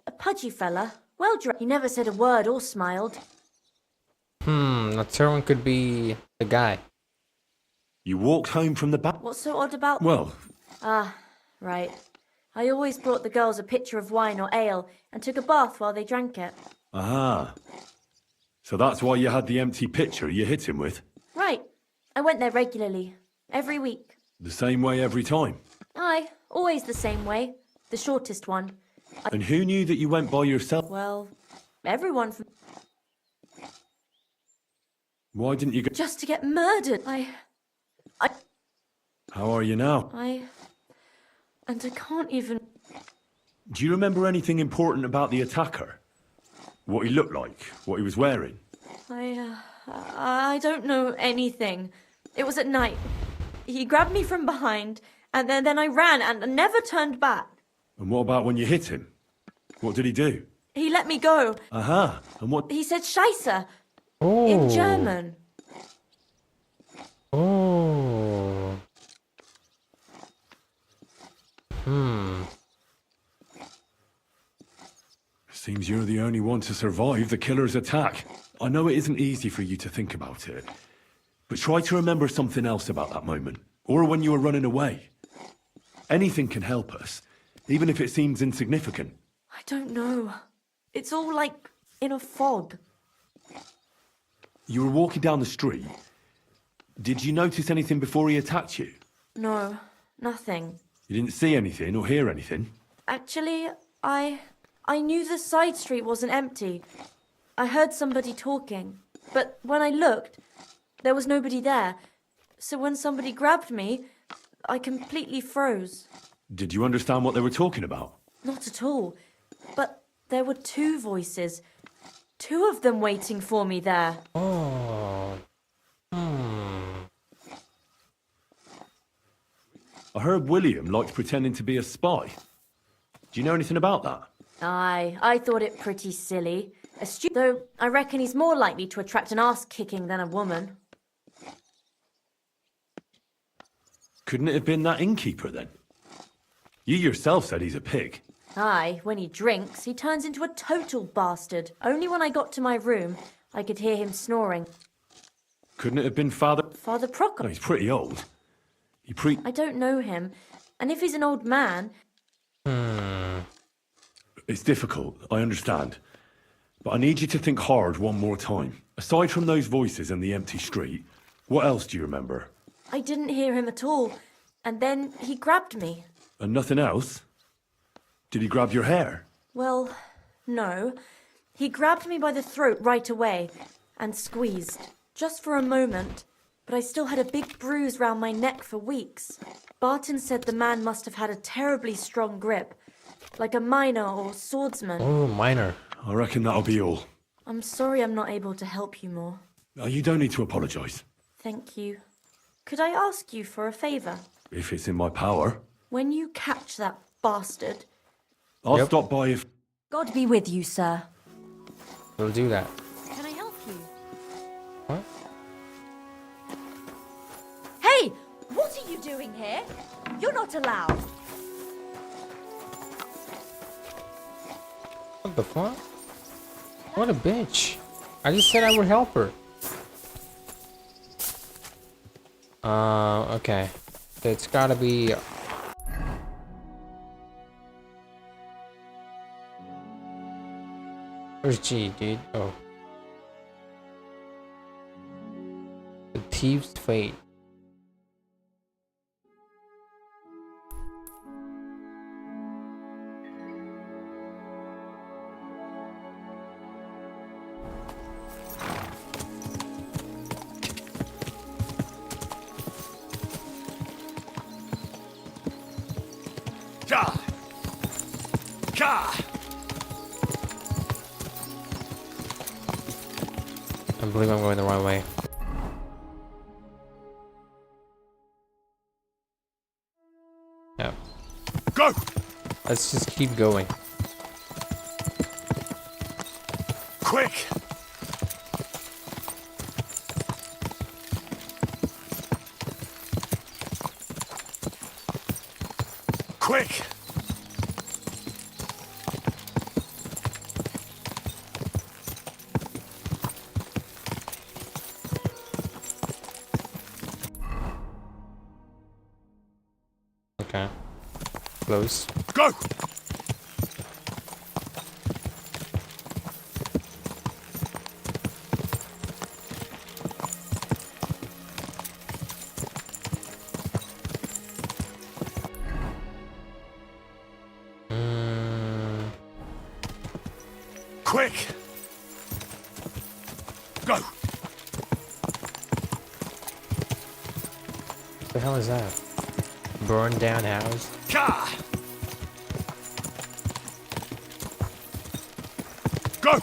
a pudgy fella, well-dressed. He never said a word or smiled. That servant could be the guy. You walked home from the bath? What's so odd about... Well... Ah, right. I always brought the girls a pitcher of wine or ale and took a bath while they drank it. Aha. So that's why you had the empty pitcher you hit him with? Right. I went there regularly. Every week. The same way every time? Aye, always the same way. The shortest one. And who knew that you went by yourself? Well, everyone from... Why didn't you go... Just to get murdered. How are you now? And I can't even... Do you remember anything important about the attacker? What he looked like? What he was wearing? I don't know anything. It was at night. He grabbed me from behind, and then I ran and never turned back. And what about when you hit him? What did he do? He let me go. Aha. And what... He said Scheisse. Oh. In German. Oh. Seems you're the only one to survive the killer's attack. I know it isn't easy for you to think about it, but try to remember something else about that moment, or when you were running away. Anything can help us, even if it seems insignificant. I don't know. It's all like in a fog. You were walking down the street. Did you notice anything before he attacked you? No, nothing. You didn't see anything or hear anything? Actually, I knew the side street wasn't empty. I heard somebody talking, but when I looked, there was nobody there. So when somebody grabbed me, I completely froze. Did you understand what they were talking about? Not at all. But there were two voices. Two of them waiting for me there. Oh. I heard William liked pretending to be a spy. Do you know anything about that? Aye, I thought it pretty silly. Though I reckon he's more likely to attract an ass-kicking than a woman. Couldn't it have been that innkeeper then? You yourself said he's a pig. Aye, when he drinks, he turns into a total bastard. Only when I got to my room, I could hear him snoring. Couldn't it have been Father... Father Procop? No, he's pretty old. I don't know him. And if he's an old man... It's difficult, I understand. But I need you to think hard one more time. Aside from those voices and the empty street, what else do you remember? I didn't hear him at all. And then he grabbed me. And nothing else? Did he grab your hair? Well, no. He grabbed me by the throat right away and squeezed. Just for a moment. But I still had a big bruise round my neck for weeks. Barton said the man must have had a terribly strong grip. Like a miner or swordsman. Oh, miner. I reckon that'll be all. I'm sorry I'm not able to help you more. You don't need to apologise. Thank you. Could I ask you for a favour? If it's in my power. When you catch that bastard... I'll stop by if... God be with you, sir. We'll do that. Can I help you? What? Hey! What are you doing here? You're not allowed. What the fuck? What a bitch. I just said I would help her. Okay. It's gotta be... Where's G, dude? Oh. The Thief's Fate. I believe I'm going the wrong way. Yeah. Go! Let's just keep going. Quick! Quick! Okay. Close. Go! Quick! Go! What the hell is that? Burned down house? Ka! Go!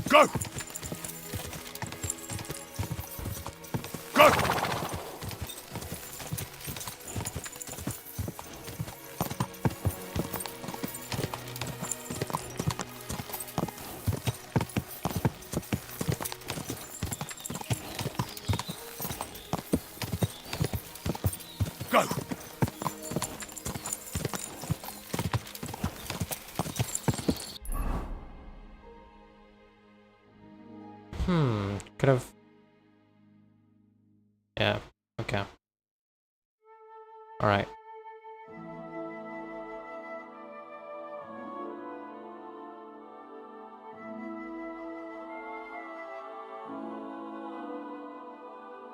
Go! Go! Go! Could have... Yeah, okay. Alright.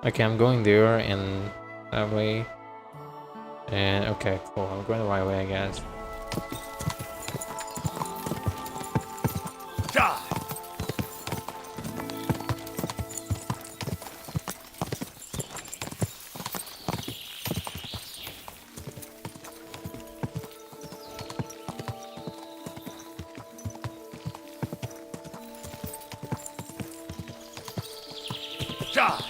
Okay, I'm going there and that way. And okay, cool. I'm going the right way, I guess. Die! Die!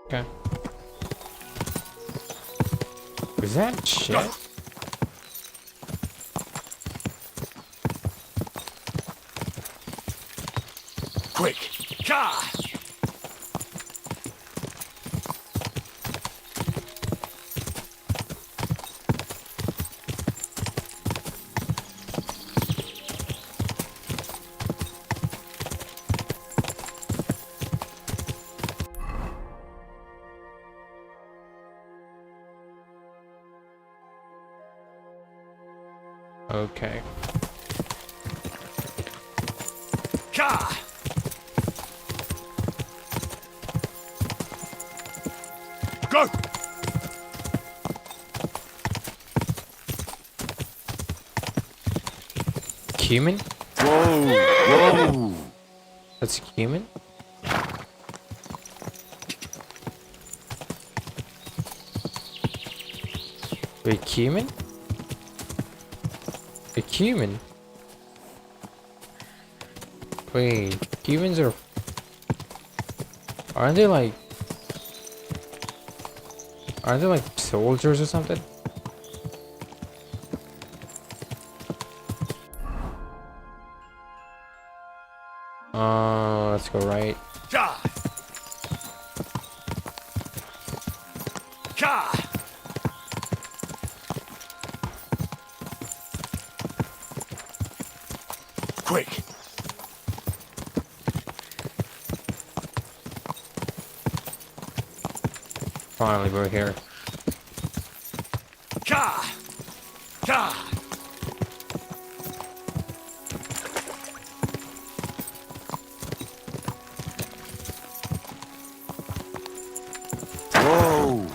Okay. Was that shit? Quick! Car! Okay. Car! Go! Cumin? Whoa! Whoa! That's cumin? Wait, cumin? A cumin? Wait, cumins are... Aren't they like... Aren't they like soldiers or something? Let's go right. Car! Car! Quick! Finally, we're here. Car! Car! Whoa!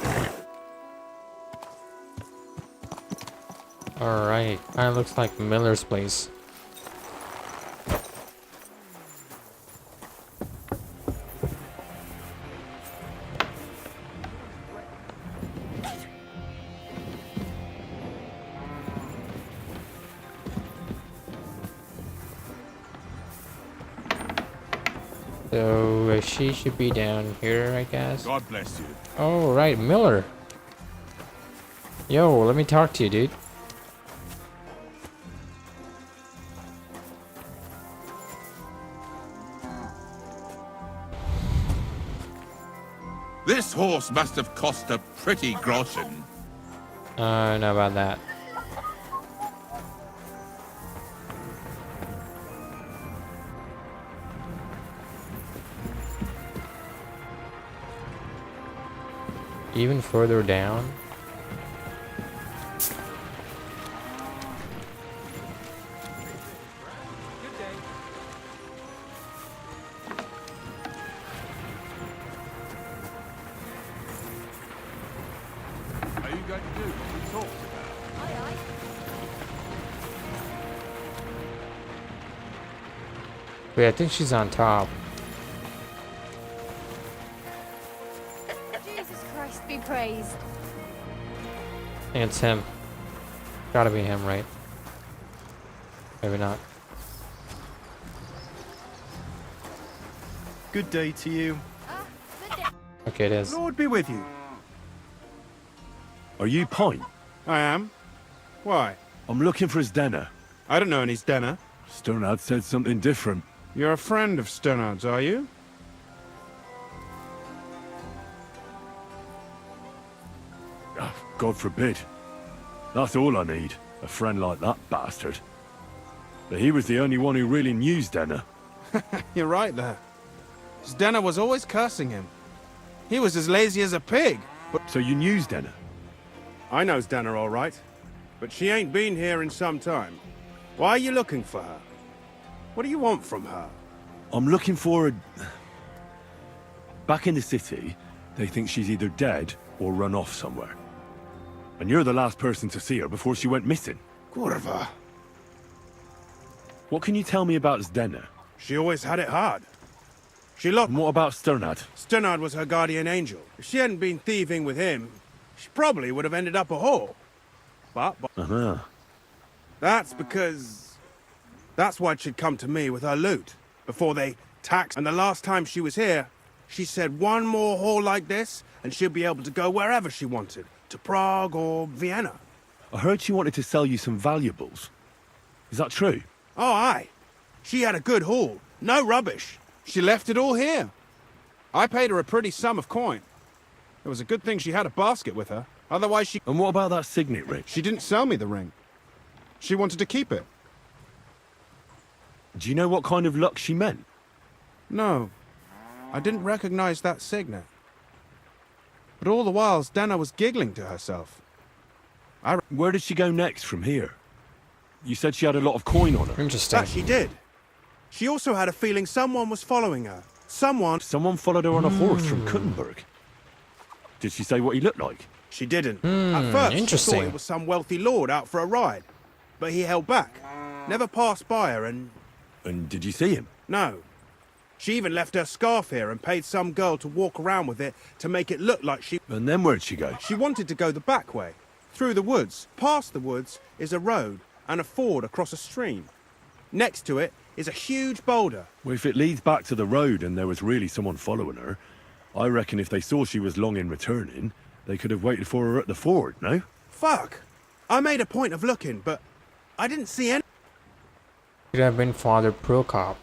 Alright, kinda looks like Miller's place. So she should be down here, I guess. God bless you. Oh, right, Miller. Yo, let me talk to you, dude. This horse must have cost a pretty groschen. I don't know about that. Even further down. Are you going to do what we talked about? Wait, I think she's on top. Jesus Christ be praised. I think it's him. Gotta be him, right? Maybe not. Good day to you. Okay, it is. Lord be with you. Are you Pine? I am. Why? I'm looking for his denner. I don't know any Stenner. Sternad said something different. You're a friend of Sternard's, are you? God forbid. That's all I need. A friend like that bastard. But he was the only one who really knew Stenner. You're right there. Stenner was always cursing him. He was as lazy as a pig. But so you knew Stenner? I know Stenner all right. But she ain't been here in some time. Why are you looking for her? What do you want from her? I'm looking for a... Back in the city, they think she's either dead or run off somewhere. And you're the last person to see her before she went missing. Kurva. What can you tell me about Zdenna? She always had it hard. She looked... And what about Sternad? Sternard was her guardian angel. If she hadn't been thieving with him, she probably would have ended up a whore. But Uh-huh. that's because... That's why she'd come to me with her loot, before they taxed. And the last time she was here, she said one more haul like this, and she'll be able to go wherever she wanted. To Prague or Vienna. I heard she wanted to sell you some valuables. Is that true? Oh, aye. She had a good haul. No rubbish. She left it all here. I paid her a pretty sum of coin. It was a good thing she had a basket with her. Otherwise she... And what about that signet ring? She didn't sell me the ring. She wanted to keep it. Do you know what kind of luck she meant? No. I didn't recognize that signet. But all the while, Dana was giggling to herself. Where did she go next from here? You said she had a lot of coin on her. Interesting. That she did. She also had a feeling someone was following her. Someone followed her on a horse from Kuttenberg. Did she say what he looked like? She didn't. At first, she interesting. thought it was some wealthy lord out for a ride. But he held back. Never passed by her and... And did you see him? No. She even left her scarf here and paid some girl to walk around with it to make it look like she... And then where'd she go? She wanted to go the back way. Through the woods. Past the woods is a road and a ford across a stream. Next to it is a huge boulder. Well, if it leads back to the road and there was really someone following her, I reckon if they saw she was long in returning, they could have waited for her at the ford, no? Fuck! I made a point of looking, but I didn't see any... Could have been Father Prokop.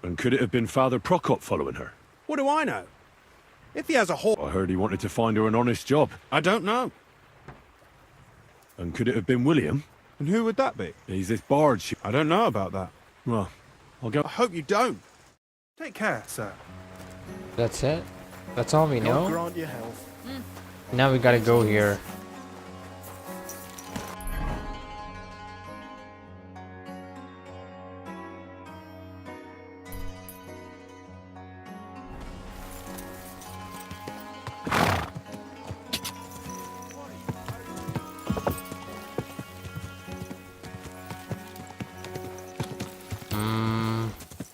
And could it have been Father Prokop following her? What do I know? If he has a horse... I heard he wanted to find her an honest job. I don't know. And could it have been William? And who would that be? He's this bard. I don't know about that. Well, I'll go... I hope you don't. Take care, sir. That's it? That's all we God know? grant you health. Now we gotta go here.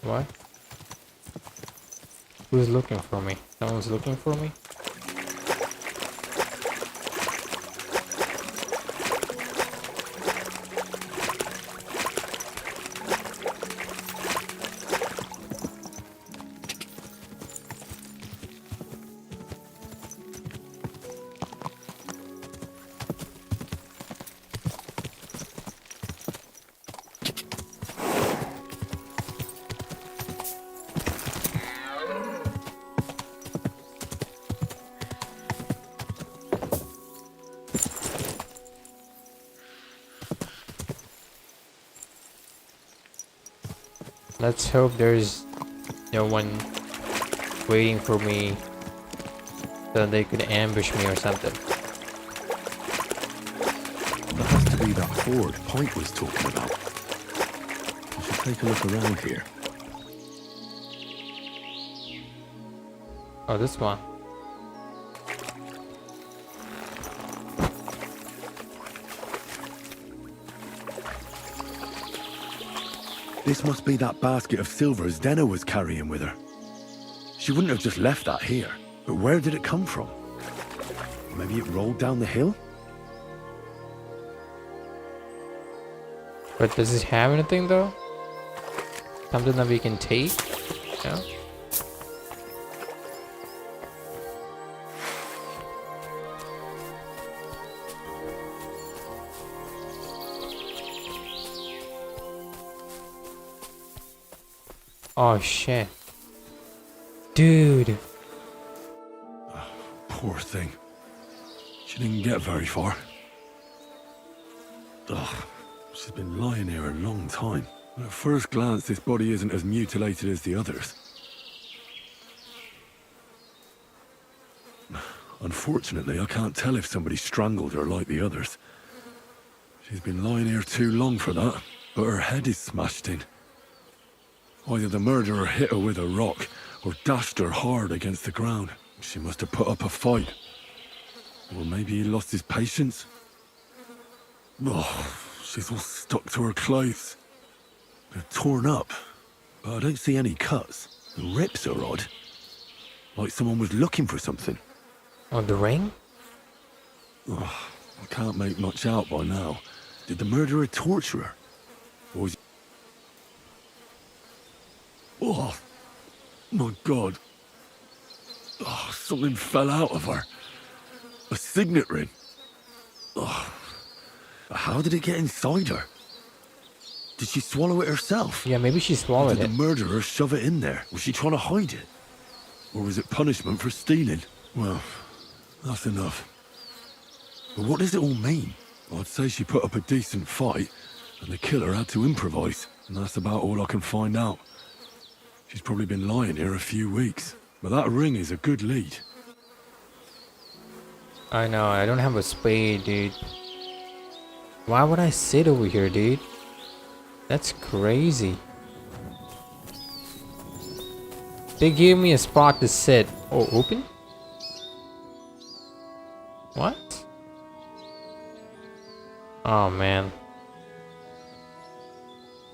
What? Who's looking for me? Someone's looking for me? Let's hope there's no one waiting for me so they could ambush me or something. That has to be that ford Pint was talking about. We should take a look around here. Oh, this one. This must be that basket of silver Zdena was carrying with her. She wouldn't have just left that here. But where did it come from? Maybe it rolled down the hill? But does it have anything though? Something that we can take? No? Oh shit. Dude. Oh, poor thing. She didn't get very far. Ugh, she's been lying here a long time. At first glance, this body isn't as mutilated as the others. Unfortunately, I can't tell if somebody strangled her like the others. She's been lying here too long for that, but her head is smashed in. Either the murderer hit her with a rock, or dashed her hard against the ground. She must have put up a fight. Or maybe he lost his patience. Oh, she's all stuck to her clothes. They're torn up, but I don't see any cuts. The rips are odd. Like someone was looking for something. Oh, the ring? Oh, I can't make much out by now. Did the murderer torture her? Or was... Oh, my God. Oh, something fell out of her. A signet ring. Oh, how did it get inside her? Did she swallow it herself? Yeah, maybe she swallowed it. it. Did the murderer shove it in there? Was she trying to hide it? Or was it punishment for stealing? Well, that's enough. But what does it all mean? I'd say she put up a decent fight, and the killer had to improvise, and that's about all I can find out. She's probably been lying here a few weeks, but that ring is a good lead. I know, I don't have a spade, dude. Why would I sit over here, dude? That's crazy. They gave me a spot to sit. Oh, open? What? Oh, man.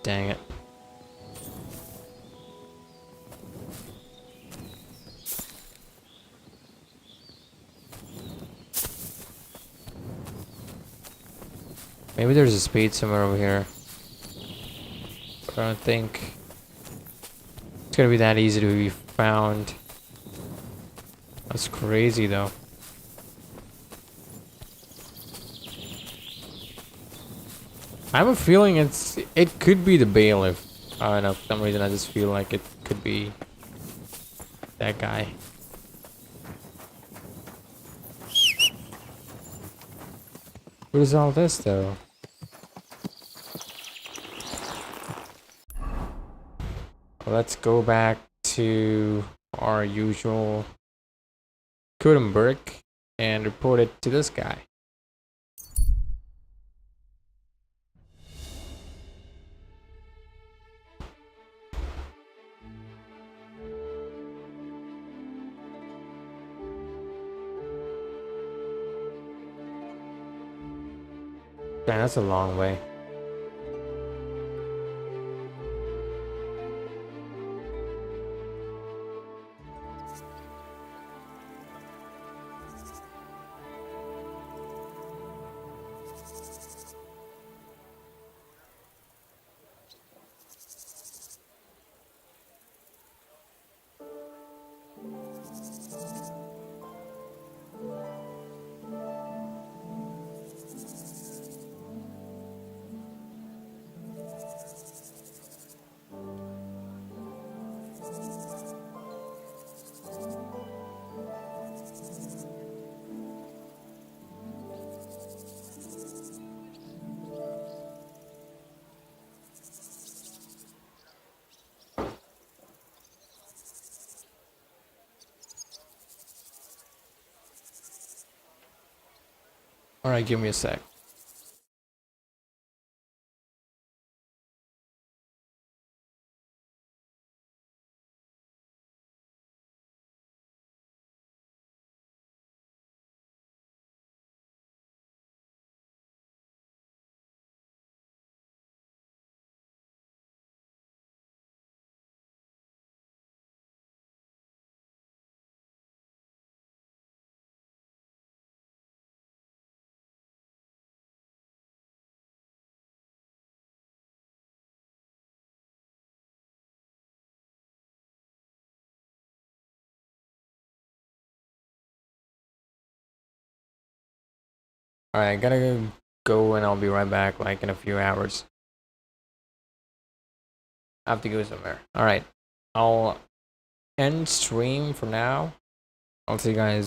Dang it. Maybe there's a spade somewhere over here. But I don't think it's gonna be that easy to be found. That's crazy though. I have a feeling it could be the bailiff. I don't know, for some reason I just feel like it could be that guy. What is all this though? Well, let's go back to our usual Gutenberg and report it to this guy. Damn, that's a long way. Alright, give me a sec. Alright, I gotta go and I'll be right back like in a few hours. I have to go somewhere. Alright, I'll end stream for now. I'll see you guys